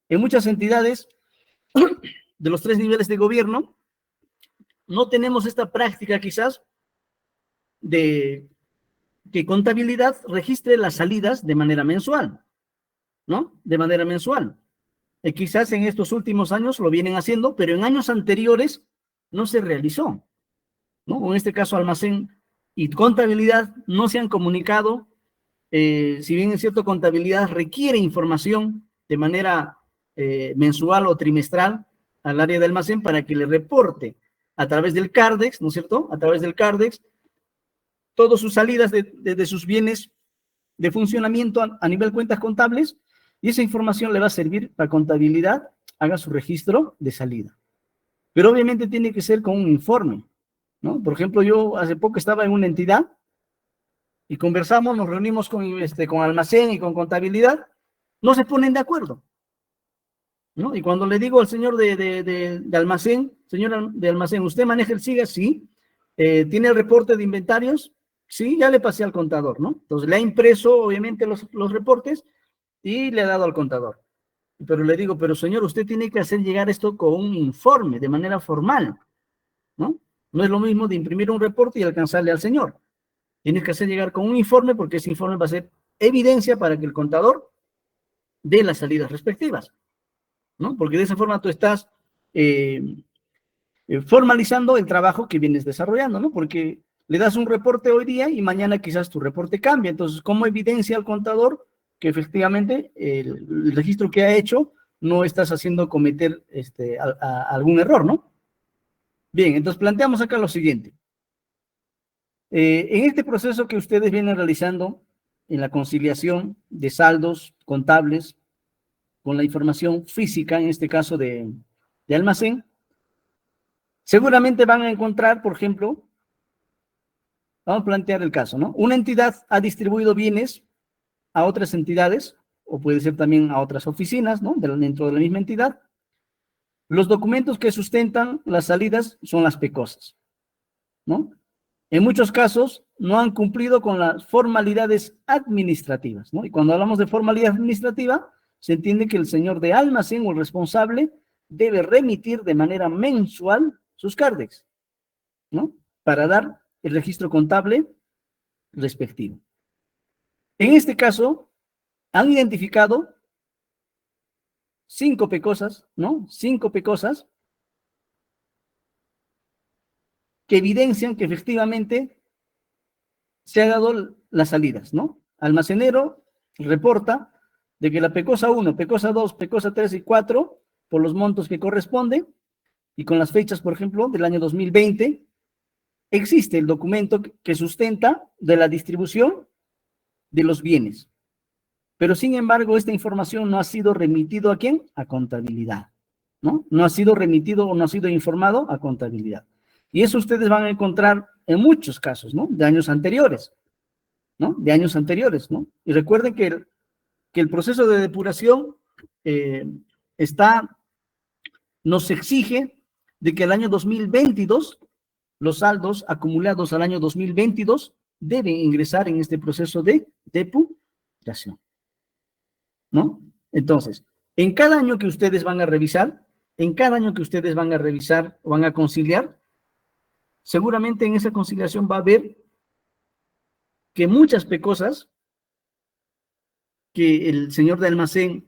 En muchas entidades de los 3 niveles de gobierno, no tenemos esta práctica quizás de que contabilidad registre las salidas de manera mensual, ¿no? De manera mensual. Quizás en estos últimos años lo vienen haciendo, pero en años anteriores no se realizó, ¿no? O en este caso, almacén y contabilidad no se han comunicado. Si bien es cierto, contabilidad requiere información de manera mensual o trimestral al área de almacén para que le reporte a través del CARDEX, ¿no es cierto? A través del CARDEX, todas sus salidas de sus bienes de funcionamiento a nivel cuentas contables, y esa información le va a servir para contabilidad, haga su registro de salida. Pero obviamente tiene que ser con un informe, ¿no? Por ejemplo, yo hace poco estaba en una entidad y conversamos, nos reunimos con almacén y con contabilidad, no se ponen de acuerdo, ¿no? Y cuando le digo al señor de almacén, señor de almacén, ¿usted maneja el SIGA? Sí. ¿Tiene el reporte de inventarios? Sí, ya le pasé al contador, ¿no? Entonces le ha impreso, obviamente, los reportes y le ha dado al contador. Pero le digo, pero señor, usted tiene que hacer llegar esto con un informe, de manera formal, ¿no? No es lo mismo de imprimir un reporte y alcanzarle al señor. Tienes que hacer llegar con un informe, porque ese informe va a ser evidencia para que el contador dé las salidas respectivas, ¿no? Porque de esa forma tú estás formalizando el trabajo que vienes desarrollando, ¿no? Porque le das un reporte hoy día y mañana quizás tu reporte cambie. Entonces, ¿cómo evidencia al contador que efectivamente el registro que ha hecho no estás haciendo cometer algún error, ¿no? Bien, entonces planteamos acá lo siguiente. En este proceso que ustedes vienen realizando en la conciliación de saldos contables con la información física, en este caso de almacén, seguramente van a encontrar, por ejemplo, vamos a plantear el caso, ¿no? Una entidad ha distribuido bienes a otras entidades, o puede ser también a otras oficinas, ¿no? Dentro de la misma entidad. Los documentos que sustentan las salidas son las PECOSAS, ¿no? En muchos casos no han cumplido con las formalidades administrativas, ¿no? Y cuando hablamos de formalidad administrativa, se entiende que el señor de almacén o el responsable debe remitir de manera mensual sus CARDEX, ¿no? Para dar el registro contable respectivo. En este caso, han identificado 5 PECOSAS, ¿no? 5 PECOSAS que evidencian que efectivamente se han dado las salidas, ¿no? Almacenero reporta de que la PECOSA 1, PECOSA 2, PECOSA 3 y 4, por los montos que corresponden, y con las fechas, por ejemplo, del año 2020, existe el documento que sustenta de la distribución de los bienes. Pero, sin embargo, esta información no ha sido remitido ¿a quién? A contabilidad, ¿no? No ha sido remitido o no ha sido informado a contabilidad. Y eso ustedes van a encontrar en muchos casos, ¿no? De años anteriores, ¿no? De años anteriores, ¿no? Y recuerden que el proceso de depuración nos exige de que el año 2022, los saldos acumulados al año 2022 deben ingresar en este proceso de depuración, ¿no? Entonces, en cada año que ustedes van a revisar, o van a conciliar, seguramente en esa conciliación va a haber que muchas PECOSAS que el señor de almacén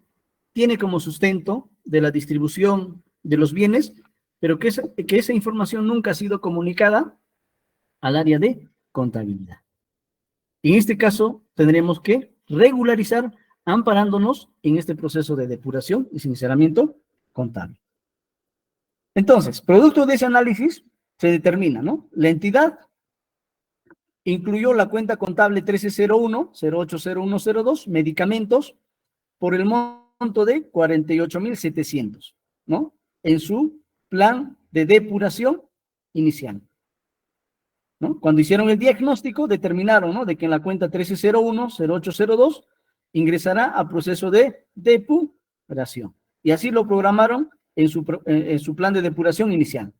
tiene como sustento de la distribución de los bienes, pero que esa información nunca ha sido comunicada al área de contabilidad. En este caso, tendremos que regularizar amparándonos en este proceso de depuración y sinceramiento contable. Entonces, producto de ese análisis, se determina, ¿no? La entidad incluyó la cuenta contable 1301-080102, medicamentos, por el monto de 48,700, ¿no? En su plan de depuración inicial, ¿no? Cuando hicieron el diagnóstico, determinaron, ¿no? De que en la cuenta 1301-0802 ingresará a proceso de depuración. Y así lo programaron en su plan de depuración inicial.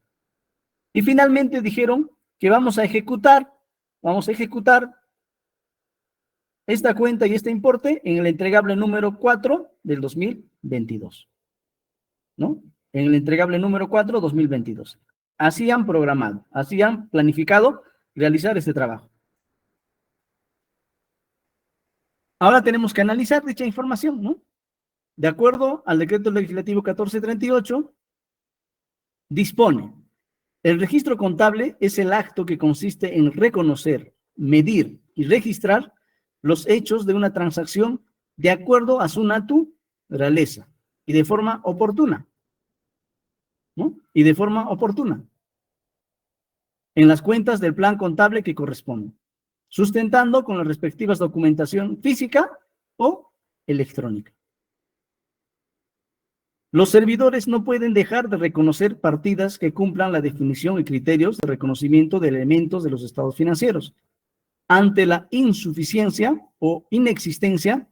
Y finalmente dijeron que vamos a ejecutar esta cuenta y este importe en el entregable número 4 del 2022, ¿no? En el entregable número 4 2022. Así han programado, así han planificado realizar este trabajo. Ahora tenemos que analizar dicha información, ¿no? De acuerdo al decreto legislativo 1438, dispone: el registro contable es el acto que consiste en reconocer, medir y registrar los hechos de una transacción de acuerdo a su naturaleza y de forma oportuna, ¿no? Y de forma oportuna en las cuentas del plan contable que corresponde, sustentando con las respectivas documentación física o electrónica. Los servidores no pueden dejar de reconocer partidas que cumplan la definición y criterios de reconocimiento de elementos de los estados financieros ante la insuficiencia o inexistencia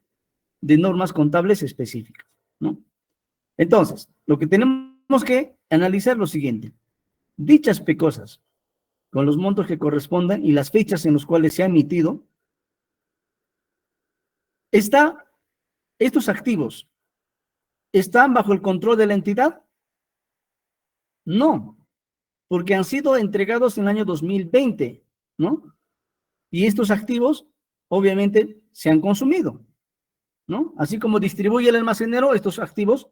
de normas contables específicas, ¿no? Entonces, lo que tenemos que analizar es lo siguiente: dichas PECOSAS, con los montos que correspondan y las fechas en las cuales se ha emitido, estos activos ¿están bajo el control de la entidad? No, porque han sido entregados en el año 2020, ¿no? Y estos activos, obviamente, se han consumido, ¿no? Así como distribuye el almacenero, estos activos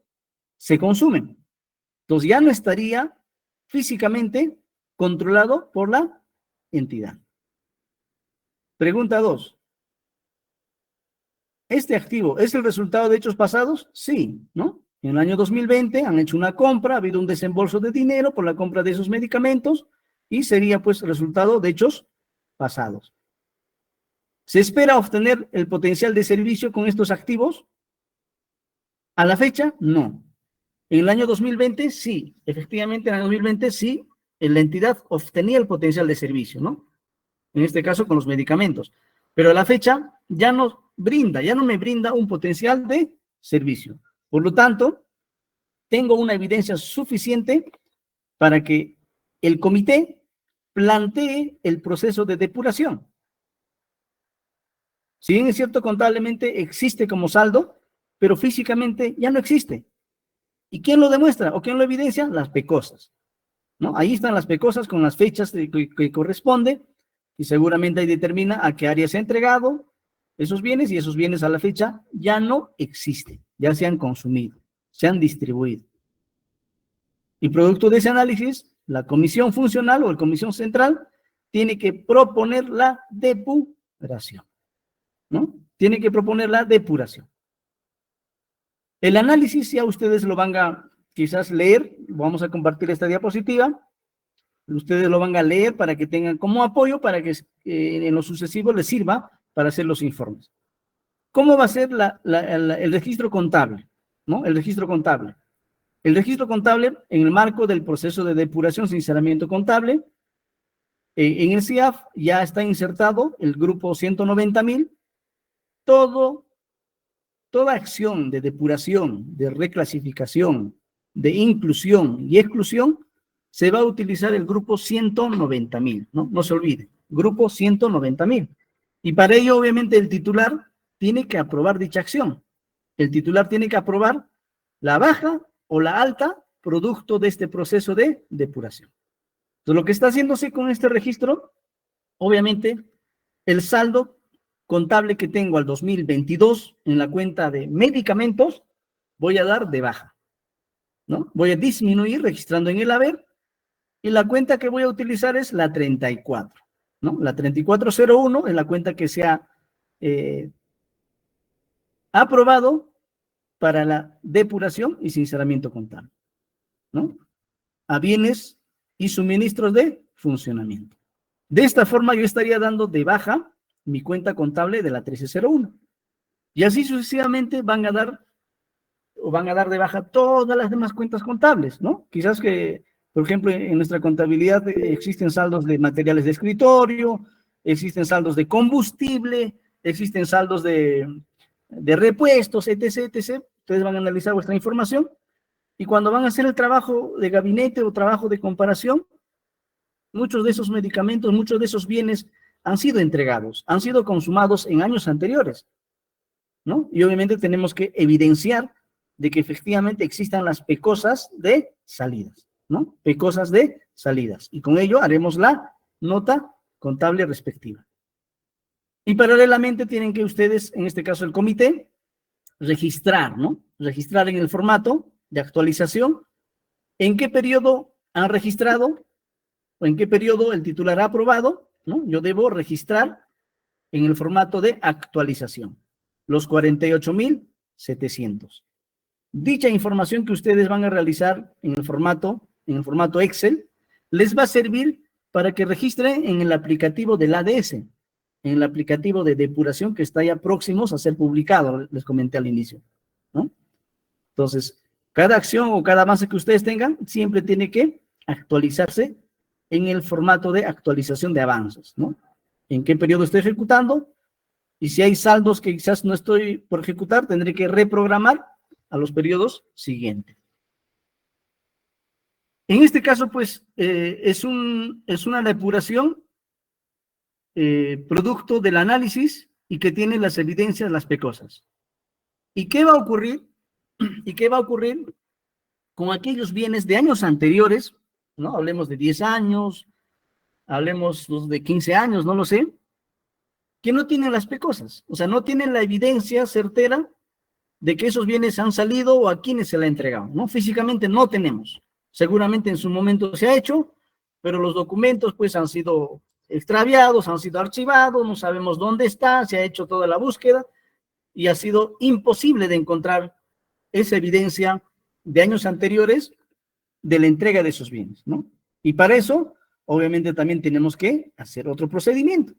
se consumen. Entonces ya no estaría físicamente controlado por la entidad. Pregunta 2. ¿Este activo es el resultado de hechos pasados? Sí, ¿no? En el año 2020 han hecho una compra, ha habido un desembolso de dinero por la compra de esos medicamentos y sería pues resultado de hechos pasados. ¿Se espera obtener el potencial de servicio con estos activos? A la fecha, no. En el año 2020, sí. Efectivamente, en el año 2020, sí, la entidad obtenía el potencial de servicio, ¿no? En este caso, con los medicamentos. Pero a la fecha, ya no me brinda un potencial de servicio. Por lo tanto, tengo una evidencia suficiente para que el comité plantee el proceso de depuración. Si bien es cierto, contablemente existe como saldo, pero físicamente ya no existe. ¿Y quién lo demuestra o quién lo evidencia? Las PECOSAS, ¿no? Ahí están las PECOSAS con las fechas que corresponde y seguramente ahí determina a qué área se ha entregado esos bienes y esos bienes a la fecha ya no existen, ya se han consumido, se han distribuido. Y producto de ese análisis, la comisión funcional o la comisión central tiene que proponer la depuración, ¿no? Tiene que proponer la depuración. El análisis ya ustedes lo van a quizás leer, vamos a compartir esta diapositiva, ustedes lo van a leer para que tengan como apoyo, para que en lo sucesivo les sirva para hacer los informes. ¿Cómo va a ser el registro contable? ¿No? El registro contable. El registro contable, en el marco del proceso de depuración, sinceramiento contable, en el CIAF ya está insertado el grupo 190.000, toda acción de depuración, de reclasificación, de inclusión y exclusión, se va a utilizar el grupo 190.000, ¿no? No se olvide, grupo 190.000. Y para ello, obviamente, el titular tiene que aprobar dicha acción. El titular tiene que aprobar la baja o la alta producto de este proceso de depuración. Entonces, lo que está haciéndose con este registro, obviamente, el saldo contable que tengo al 2022 en la cuenta de medicamentos, voy a dar de baja, ¿no? Voy a disminuir registrando en el haber y la cuenta que voy a utilizar es la 34, ¿no? La 3401 es la cuenta que se ha aprobado para la depuración y sinceramiento contable, ¿no? A bienes y suministros de funcionamiento. De esta forma yo estaría dando de baja mi cuenta contable de la 1301. Y así sucesivamente van a dar de baja todas las demás cuentas contables, ¿no? Quizás que, por ejemplo, en nuestra contabilidad existen saldos de materiales de escritorio, existen saldos de combustible, existen saldos de repuestos, etc., etc. Ustedes van a analizar vuestra información y cuando van a hacer el trabajo de gabinete o trabajo de comparación, muchos de esos medicamentos, muchos de esos bienes han sido entregados, han sido consumados en años anteriores, ¿no? Y obviamente tenemos que evidenciar de que efectivamente existan las PECOSAS de salidas, ¿no? PECOSAS de salidas. Y con ello haremos la nota contable respectiva. Y paralelamente tienen que ustedes, en este caso el comité, registrar, ¿no? Registrar en el formato de actualización en qué periodo han registrado o en qué periodo el titular ha aprobado, ¿no? Yo debo registrar en el formato de actualización los 48.700. Dicha información que ustedes van a realizar en el formato Excel les va a servir para que registren en el aplicativo del ADS, en el aplicativo de depuración que está ya próximos a ser publicado, les comenté al inicio, ¿no? Entonces, cada acción o cada avance que ustedes tengan siempre tiene que actualizarse en el formato de actualización de avances, ¿no? En qué periodo estoy ejecutando y si hay saldos que quizás no estoy por ejecutar, tendré que reprogramar a los periodos siguientes. En este caso, pues, es una depuración producto del análisis y que tiene las evidencias, las PECOSAS. ¿Y qué va a ocurrir? ¿Y qué va a ocurrir con aquellos bienes de años anteriores ¿no? Hablemos de 10 años, hablemos de 15 años, no lo sé, que no tienen las cosas, o sea, no tienen la evidencia certera de que esos bienes han salido o a quienes se la han entregado, ¿no? Físicamente no tenemos. Seguramente en su momento se ha hecho, pero los documentos pues han sido extraviados, han sido archivados, no sabemos dónde está, se ha hecho toda la búsqueda y ha sido imposible de encontrar esa evidencia de años anteriores de la entrega de esos bienes, ¿no? Y para eso, obviamente, también tenemos que hacer otro procedimiento,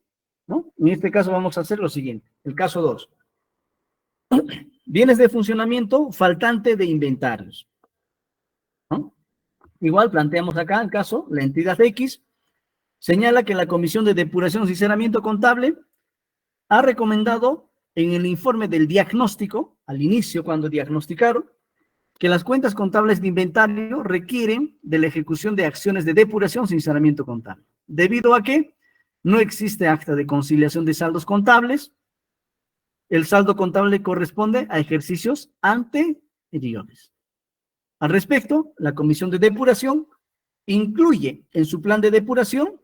¿no? En este caso vamos a hacer lo siguiente, el caso 2. Bienes de funcionamiento faltante de inventarios, ¿no? Igual planteamos acá el caso, la entidad X señala que la Comisión de Depuración y Cerramiento Contable ha recomendado en el informe del diagnóstico, al inicio cuando diagnosticaron, que las cuentas contables de inventario requieren de la ejecución de acciones de depuración sin cerramiento contable, debido a que no existe acta de conciliación de saldos contables. El saldo contable corresponde a ejercicios anteriores. Al respecto, la Comisión de Depuración incluye en su plan de depuración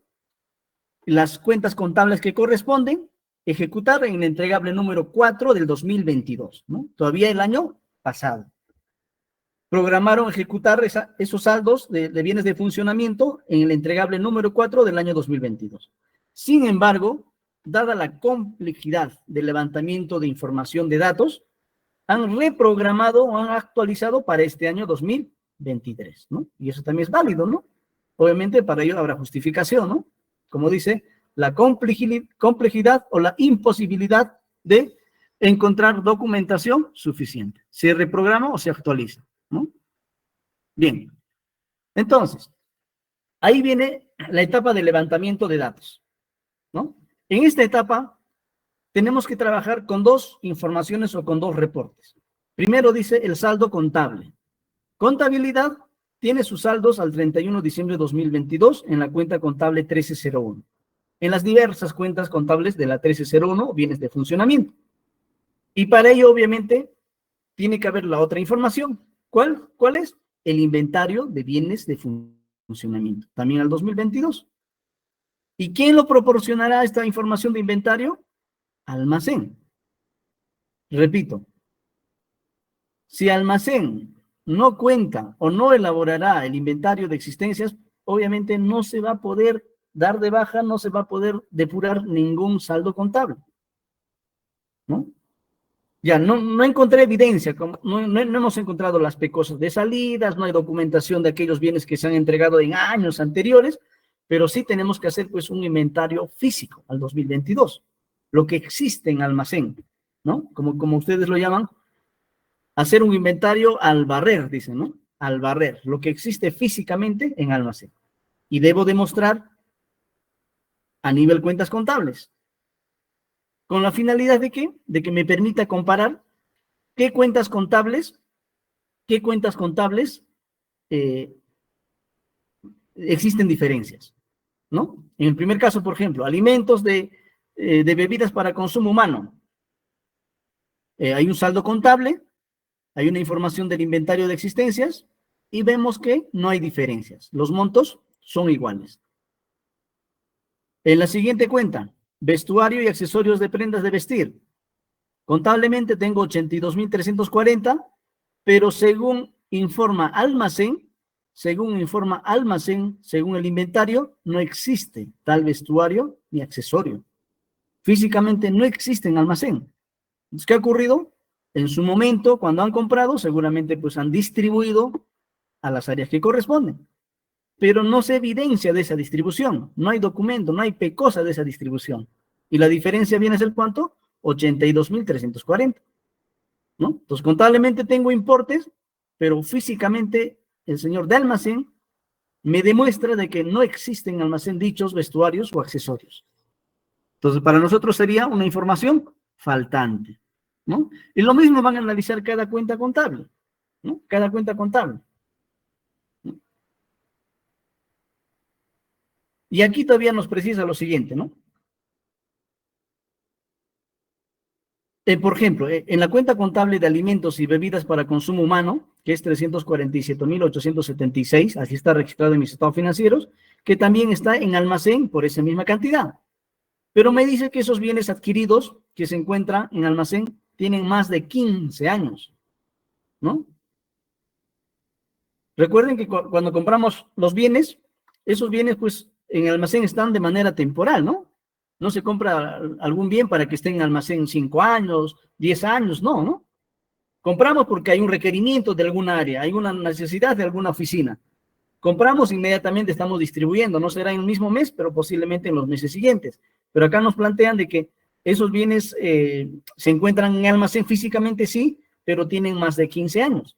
las cuentas contables que corresponden ejecutar en el entregable número 4 del 2022, ¿no? Todavía el año pasado. Programaron ejecutar esos saldos de bienes de funcionamiento en el entregable número 4 del año 2022. Sin embargo, dada la complejidad del levantamiento de información de datos, han reprogramado o han actualizado para este año 2023, ¿no? Y eso también es válido, ¿no? Obviamente para ello habrá justificación, ¿no? Como dice, la complejidad o la imposibilidad de encontrar documentación suficiente. Se reprograma o se actualiza, ¿no? Bien, entonces, ahí viene la etapa de levantamiento de datos, ¿no? En esta etapa tenemos que trabajar con dos informaciones o con dos reportes. Primero dice el saldo contable. Contabilidad tiene sus saldos al 31 de diciembre de 2022 en la cuenta contable 1301. En las diversas cuentas contables de la 1301, bienes de funcionamiento. Y para ello, obviamente, tiene que haber la otra información. ¿Cuál es? El inventario de bienes de funcionamiento, también al 2022. ¿Y quién lo proporcionará esta información de inventario? Almacén. Repito, si Almacén no cuenta o no elaborará el inventario de existencias, obviamente no se va a poder dar de baja, no se va a poder depurar ningún saldo contable, ¿no? Ya, no encontré evidencia, no hemos encontrado las PECOSas de salidas, no hay documentación de aquellos bienes que se han entregado en años anteriores, pero sí tenemos que hacer pues un inventario físico al 2022, lo que existe en almacén, ¿no? Como ustedes lo llaman, hacer un inventario al barrer, dicen, ¿no? Al barrer, lo que existe físicamente en almacén. Y debo demostrar a nivel cuentas contables, con la finalidad de ¿qué? De que me permita comparar qué cuentas contables eh, existen diferencias, ¿no? En el primer caso, por ejemplo, alimentos de bebidas para consumo humano. Hay un saldo contable, hay una información del inventario de existencias y vemos que no hay diferencias. Los montos son iguales. En la siguiente cuenta, vestuario y accesorios de prendas de vestir. Contablemente tengo 82.340, pero según informa almacén, según el inventario, no existe tal vestuario ni accesorio. Físicamente no existe en almacén. Entonces, ¿qué ha ocurrido? En su momento, cuando han comprado, seguramente pues han distribuido a las áreas que corresponden. Pero no se evidencia de esa distribución. No hay documento, no hay PECOSA de esa distribución. Y la diferencia viene a ser ¿cuánto? 82.340. ¿No? Entonces, contablemente tengo importes, pero físicamente el señor de almacén me demuestra de que no existen en almacén dichos vestuarios o accesorios. Entonces, para nosotros sería una información faltante, ¿no? Y lo mismo van a analizar cada cuenta contable, ¿no? Cada cuenta contable, ¿no? Y aquí todavía nos precisa lo siguiente, ¿no? Por ejemplo, en la cuenta contable de alimentos y bebidas para consumo humano, que es 347.876, así está registrado en mis estados financieros, que también está en almacén por esa misma cantidad. Pero me dice que esos bienes adquiridos que se encuentran en almacén tienen más de 15 años, ¿no? Recuerden que cuando compramos los bienes, esos bienes pues en el almacén están de manera temporal, ¿no? No se compra algún bien para que esté en almacén 5 años, 10 años, no, ¿no? Compramos porque hay un requerimiento de alguna área, hay una necesidad de alguna oficina. Compramos, inmediatamente estamos distribuyendo, no será en el mismo mes, pero posiblemente en los meses siguientes. Pero acá nos plantean de que esos bienes se encuentran en almacén físicamente, sí, pero tienen más de 15 años,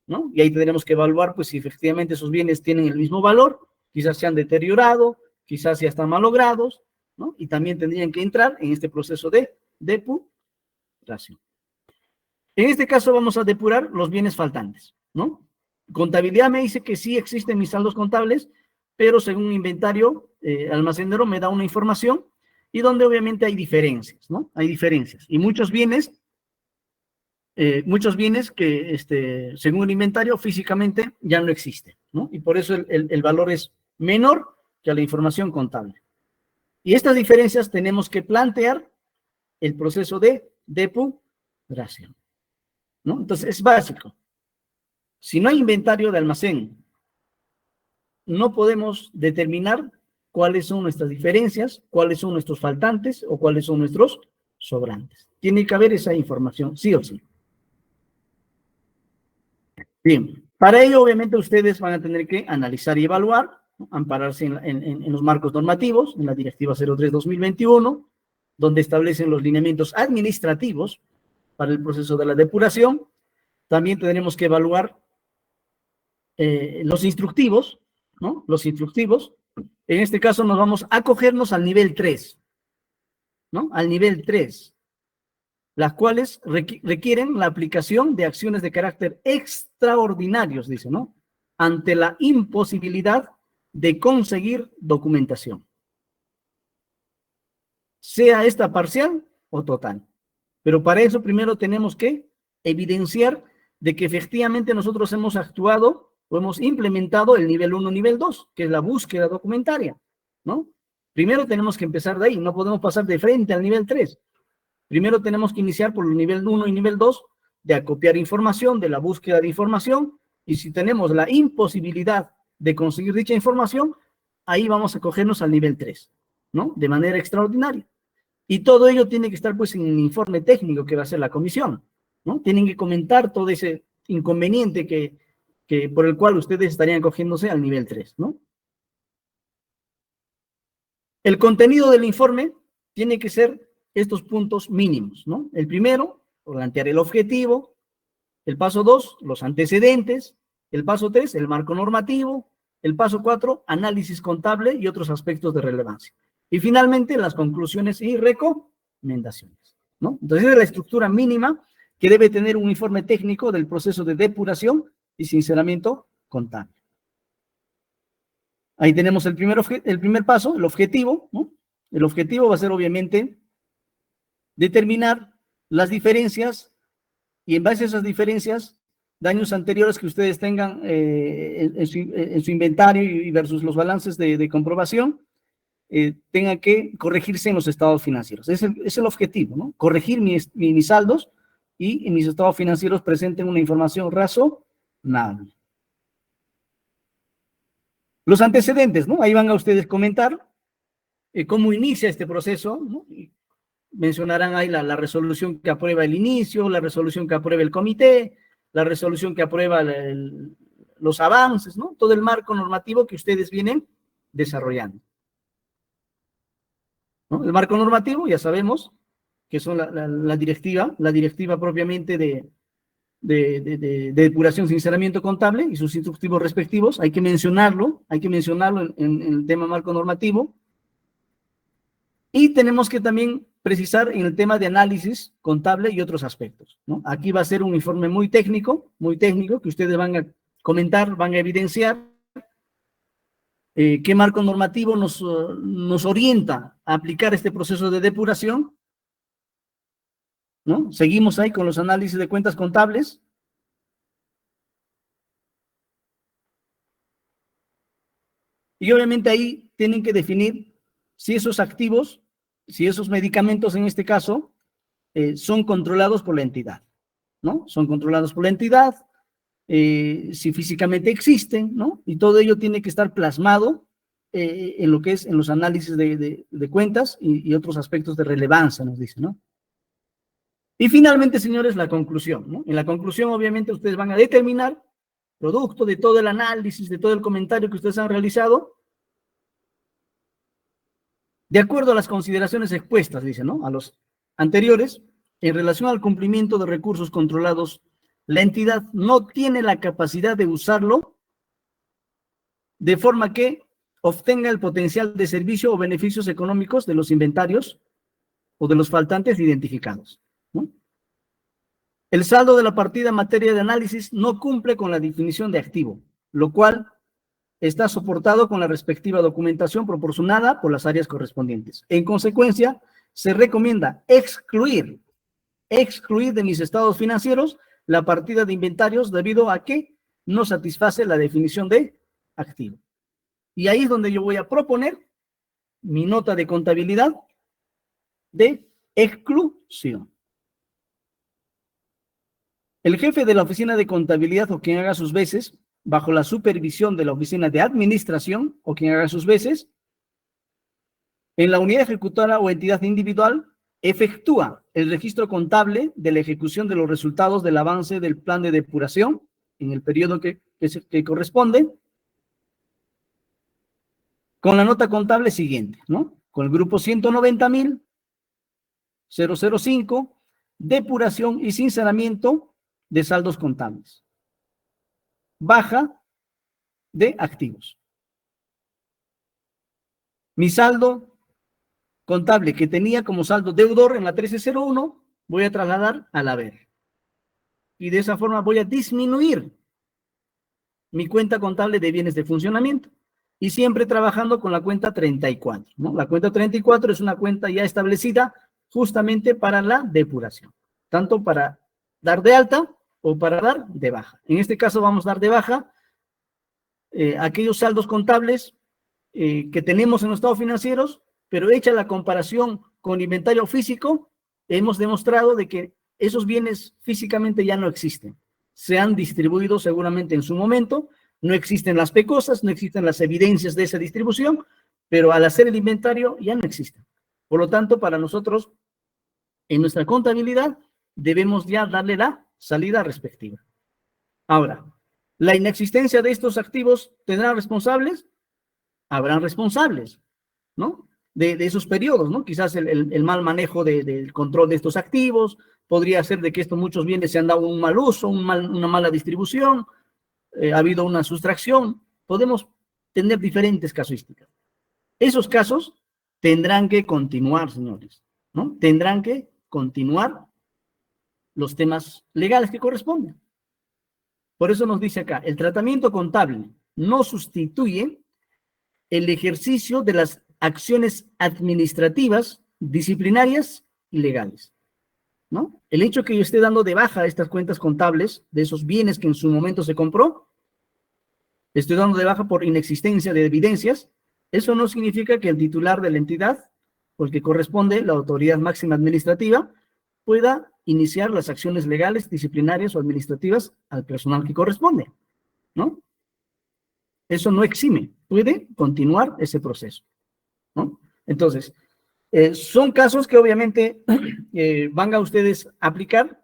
¿no? Y ahí tendremos que evaluar, pues, si efectivamente esos bienes tienen el mismo valor, quizás se han deteriorado, quizás ya están malogrados, ¿no? Y también tendrían que entrar en este proceso de depuración. En este caso vamos a depurar los bienes faltantes, ¿no? Contabilidad me dice que sí existen mis saldos contables, pero según inventario, almacenero me da una información y donde obviamente hay diferencias, ¿no? Hay diferencias. Y muchos bienes que según el inventario físicamente ya no existen, ¿no? Y por eso el valor es menor que a la información contable. Y estas diferencias tenemos que plantear el proceso de depuración, ¿no? Entonces es básico. Si no hay inventario de almacén, no podemos determinar cuáles son nuestras diferencias, cuáles son nuestros faltantes o cuáles son nuestros sobrantes. Tiene que haber esa información, sí o sí. Bien, para ello obviamente ustedes van a tener que analizar y evaluar, ¿no? Ampararse en los marcos normativos, en la Directiva 03/2021, donde establecen los lineamientos administrativos para el proceso de la depuración. También tendremos que evaluar los instructivos, ¿no? Los instructivos. En este caso nos vamos a acogernos al nivel 3, ¿no? Al nivel 3, las cuales requieren la aplicación de acciones de carácter extraordinarios, dice, ¿no? Ante la imposibilidad de conseguir documentación, sea esta parcial o total. Pero para eso primero tenemos que evidenciar de que efectivamente nosotros hemos actuado o hemos implementado el nivel 1, nivel 2, que es la búsqueda documentaria, ¿no? Primero tenemos que empezar de ahí, no podemos pasar de frente al nivel 3. Primero tenemos que iniciar por el nivel 1 y nivel 2 de acopiar información, de la búsqueda de información, y si tenemos la imposibilidad de conseguir dicha información, ahí vamos a cogernos al nivel 3, ¿no? De manera extraordinaria. Y todo ello tiene que estar pues en el informe técnico que va a hacer la comisión, ¿no? Tienen que comentar todo ese inconveniente por el cual ustedes estarían cogiéndose al nivel 3, ¿no? El contenido del informe tiene que ser estos puntos mínimos, ¿no? El primero, plantear el objetivo. El paso 2, los antecedentes. El paso 3, el marco normativo. El paso 4, análisis contable y otros aspectos de relevancia. Y finalmente, las conclusiones y recomendaciones, ¿no? Entonces, es la estructura mínima que debe tener un informe técnico del proceso de depuración y sinceramiento contable. Ahí tenemos el primer paso, el objetivo, ¿no? El objetivo va a ser, obviamente, determinar las diferencias y en base a esas diferencias, daños anteriores que ustedes tengan en su inventario y versus los balances de comprobación, tengan que corregirse en los estados financieros. Es el objetivo, ¿no? Corregir mis saldos y en mis estados financieros presenten una información razonable. Los antecedentes, ¿no? Ahí van a ustedes comentar cómo inicia este proceso, ¿no? Y mencionarán ahí la resolución que aprueba el inicio, la resolución que aprueba el comité, la resolución que aprueba los avances, ¿no? Todo el marco normativo que ustedes vienen desarrollando, ¿no? El marco normativo, ya sabemos, que son la directiva propiamente de depuración, sinceramiento contable y sus instructivos respectivos. Hay que mencionarlo en el tema marco normativo. Y tenemos que también precisar en el tema de análisis contable y otros aspectos, ¿no? Aquí va a ser un informe muy técnico, que ustedes van a comentar, van a evidenciar qué marco normativo nos orienta a aplicar este proceso de depuración ¿no? Seguimos ahí con los análisis de cuentas contables. Y obviamente ahí tienen que definir si esos activos, si esos medicamentos en este caso, son controlados por la entidad, ¿no? Son controlados por la entidad, si físicamente existen, ¿no? Y todo ello tiene que estar plasmado en lo que es en los análisis de cuentas y otros aspectos de relevancia, nos dice, ¿no? Y finalmente, señores, la conclusión, ¿no? En la conclusión, obviamente, ustedes van a determinar, producto de todo el análisis, de todo el comentario que ustedes han realizado, de acuerdo a las consideraciones expuestas, dice, ¿no? A los anteriores, en relación al cumplimiento de recursos controlados, la entidad no tiene la capacidad de usarlo de forma que obtenga el potencial de servicio o beneficios económicos de los inventarios o de los faltantes identificados, ¿no? El saldo de la partida en materia de análisis no cumple con la definición de activo, lo cual está soportado con la respectiva documentación proporcionada por las áreas correspondientes. En consecuencia, se recomienda excluir de mis estados financieros la partida de inventarios debido a que no satisface la definición de activo. Y ahí es donde yo voy a proponer mi nota de contabilidad de exclusión. El jefe de la oficina de contabilidad o quien haga sus veces, bajo la supervisión de la oficina de administración o quien haga sus veces, en la unidad ejecutora o entidad individual, efectúa el registro contable de la ejecución de los resultados del avance del plan de depuración en el periodo que corresponde, con la nota contable siguiente, ¿no? Con el grupo 190.005, depuración y sinceramiento de saldos contables. Baja de activos. Mi saldo contable que tenía como saldo deudor en la 1301, voy a trasladar al haber. Y de esa forma voy a disminuir mi cuenta contable de bienes de funcionamiento. Y siempre trabajando con la cuenta 34, ¿no? La cuenta 34 es una cuenta ya establecida justamente para la depuración, tanto para dar de alta o para dar de baja. En este caso vamos a dar de baja aquellos saldos contables que tenemos en los estados financieros, pero hecha la comparación con inventario físico, hemos demostrado de que esos bienes físicamente ya no existen. Se han distribuido seguramente en su momento, no existen las PECOSAS, no existen las evidencias de esa distribución, pero al hacer el inventario ya no existen. Por lo tanto, para nosotros, en nuestra contabilidad, debemos ya darle la salida respectiva. Ahora, la inexistencia de estos activos, ¿tendrán responsables? Habrán responsables, ¿no? De esos periodos, ¿no? Quizás el mal manejo del control de estos activos, podría ser de que estos muchos bienes se han dado un mal uso, una mala distribución, ha habido una sustracción, podemos tener diferentes casuísticas. Esos casos tendrán que continuar, señores, ¿no? Tendrán que continuar los temas legales que corresponden. Por eso nos dice acá, el tratamiento contable no sustituye el ejercicio de las acciones administrativas, disciplinarias y legales, ¿no? El hecho que yo esté dando de baja estas cuentas contables de esos bienes que en su momento se compró, estoy dando de baja por inexistencia de evidencias, eso no significa que el titular de la entidad, o el que corresponde, la autoridad máxima administrativa, pueda iniciar las acciones legales, disciplinarias o administrativas al personal que corresponde, ¿no? Eso no exime, puede continuar ese proceso, ¿no? Entonces, son casos que obviamente van a ustedes aplicar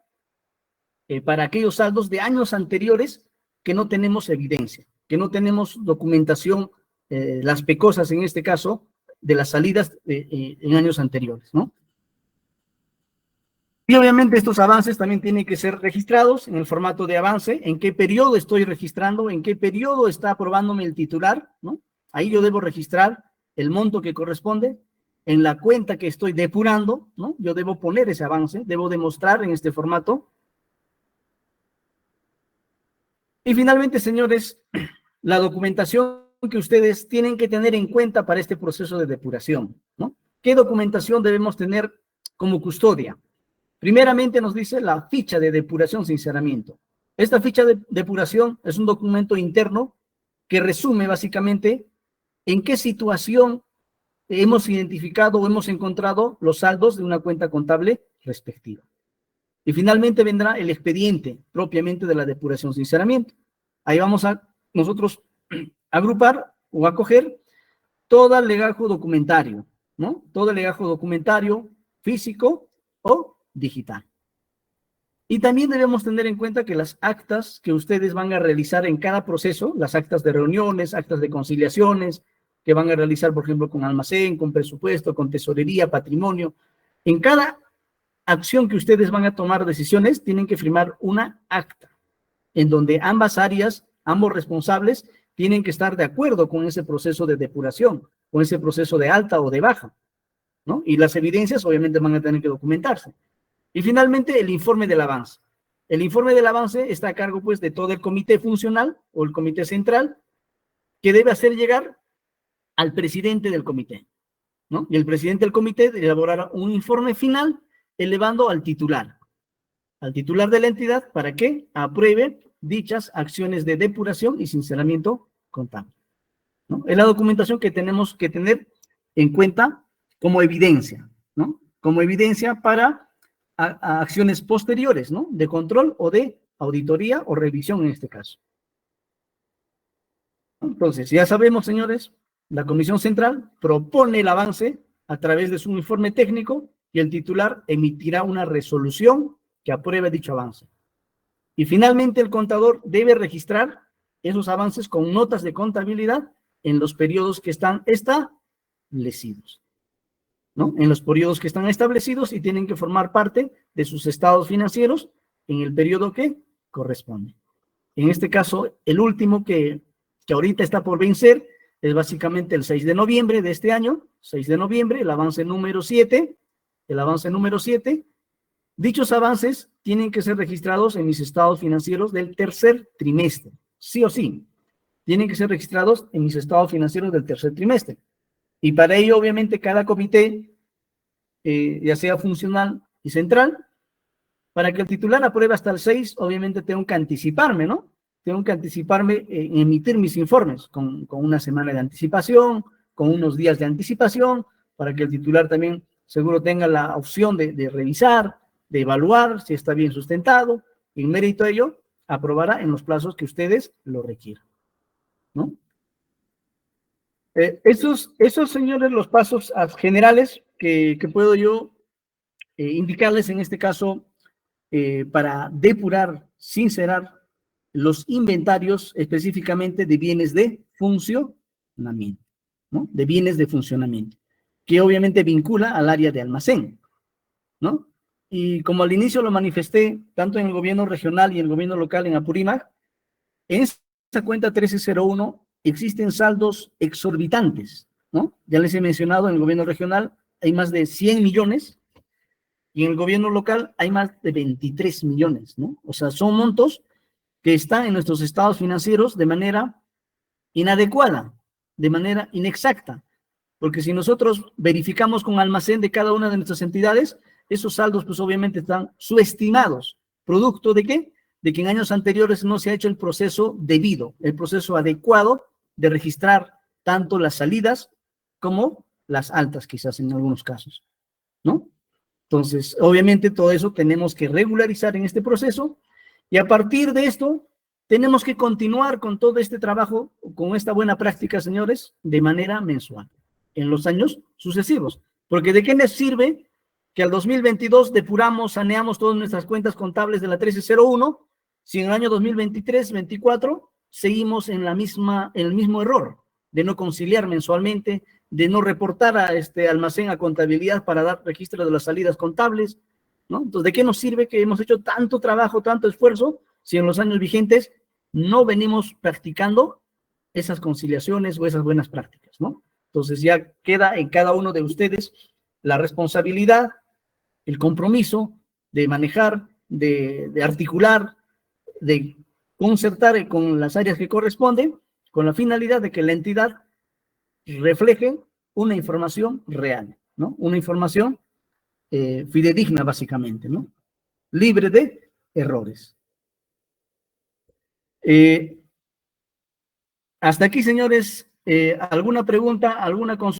para aquellos saldos de años anteriores que no tenemos evidencia, que no tenemos documentación, las PECOSAS en este caso, de las salidas en años anteriores, ¿no? Y obviamente estos avances también tienen que ser registrados en el formato de avance, en qué periodo estoy registrando, en qué periodo está aprobándome el titular, ¿no? Ahí yo debo registrar el monto que corresponde, en la cuenta que estoy depurando, ¿no? Yo debo poner ese avance, debo demostrar en este formato. Y finalmente, señores, la documentación que ustedes tienen que tener en cuenta para este proceso de depuración, ¿no? ¿Qué documentación debemos tener como custodia? Primeramente nos dice la ficha de depuración sinceramiento. Esta ficha de depuración es un documento interno que resume básicamente en qué situación hemos identificado o hemos encontrado los saldos de una cuenta contable respectiva. Y finalmente vendrá el expediente propiamente de la depuración sinceramiento. Ahí vamos a nosotros agrupar o acoger todo el legajo documentario, ¿no? Todo el legajo documentario físico o digital. Y también debemos tener en cuenta que las actas que ustedes van a realizar en cada proceso, las actas de reuniones, actas de conciliaciones, que van a realizar, por ejemplo, con almacén, con presupuesto, con tesorería, patrimonio, en cada acción que ustedes van a tomar decisiones, tienen que firmar una acta, en donde ambas áreas, ambos responsables, tienen que estar de acuerdo con ese proceso de depuración, con ese proceso de alta o de baja, ¿no? Y las evidencias obviamente van a tener que documentarse. Y finalmente el informe del avance. El informe del avance está a cargo pues de todo el comité funcional o el comité central que debe hacer llegar al presidente del comité, ¿no? Y el presidente del comité elaborará un informe final elevando al titular de la entidad para que apruebe dichas acciones de depuración y sinceramiento contable, ¿no? Es la documentación que tenemos que tener en cuenta como evidencia, ¿no? Como evidencia para a acciones posteriores, ¿no? De control o de auditoría o revisión en este caso. Entonces, ya sabemos, señores, la Comisión Central propone el avance a través de su informe técnico y el titular emitirá una resolución que apruebe dicho avance. Y finalmente el contador debe registrar esos avances con notas de contabilidad en los periodos que están establecidos, ¿no? En los periodos que están establecidos y tienen que formar parte de sus estados financieros en el periodo que corresponde. En este caso, el último que ahorita está por vencer es básicamente el 6 de noviembre de este año, 6 de noviembre, el avance número 7, Dichos avances tienen que ser registrados en mis estados financieros del tercer trimestre, sí o sí. Tienen que ser registrados en mis estados financieros del tercer trimestre. Y para ello, obviamente, cada comité, ya sea funcional y central, para que el titular apruebe hasta el 6, obviamente tengo que anticiparme, ¿no? Tengo que anticiparme en emitir mis informes con una semana de anticipación, con unos días de anticipación, para que el titular también seguro tenga la opción de revisar, de evaluar si está bien sustentado, y en mérito a ello, aprobará en los plazos que ustedes lo requieran, ¿no? Esos, señores, los pasos generales que puedo yo indicarles en este caso para depurar, sincerar los inventarios específicamente de bienes de funcionamiento, ¿no? De bienes de funcionamiento, que obviamente vincula al área de almacén, ¿no? Y como al inicio lo manifesté, tanto en el gobierno regional y en el gobierno local en Apurímac, en esa cuenta 1301 existen saldos exorbitantes, ¿no? Ya les he mencionado, en el gobierno regional hay más de 100 millones y en el gobierno local hay más de 23 millones, ¿no? O sea, son montos que están en nuestros estados financieros de manera inadecuada, de manera inexacta, porque si nosotros verificamos con almacén de cada una de nuestras entidades, esos saldos pues obviamente están subestimados. ¿Producto de qué? De que en años anteriores no se ha hecho el proceso debido, el proceso adecuado de registrar tanto las salidas como las altas, quizás en algunos casos, ¿no? Entonces, obviamente todo eso tenemos que regularizar en este proceso y a partir de esto tenemos que continuar con todo este trabajo, con esta buena práctica, señores, de manera mensual, en los años sucesivos. Porque ¿de qué les sirve que al 2022 depuramos, saneamos todas nuestras cuentas contables de la 1301, si en el año 2023-24 seguimos en el mismo error de no conciliar mensualmente, de no reportar a este almacén a contabilidad para dar registro de las salidas contables, ¿no? Entonces, ¿de qué nos sirve que hemos hecho tanto trabajo, tanto esfuerzo, si en los años vigentes no venimos practicando esas conciliaciones o esas buenas prácticas, ¿no? Entonces ya queda en cada uno de ustedes la responsabilidad, el compromiso de manejar, de articular, de concertar con las áreas que corresponden, con la finalidad de que la entidad refleje una información real, ¿no? Una información fidedigna, básicamente, ¿no? Libre de errores. Hasta aquí, señores, ¿alguna pregunta, alguna consulta?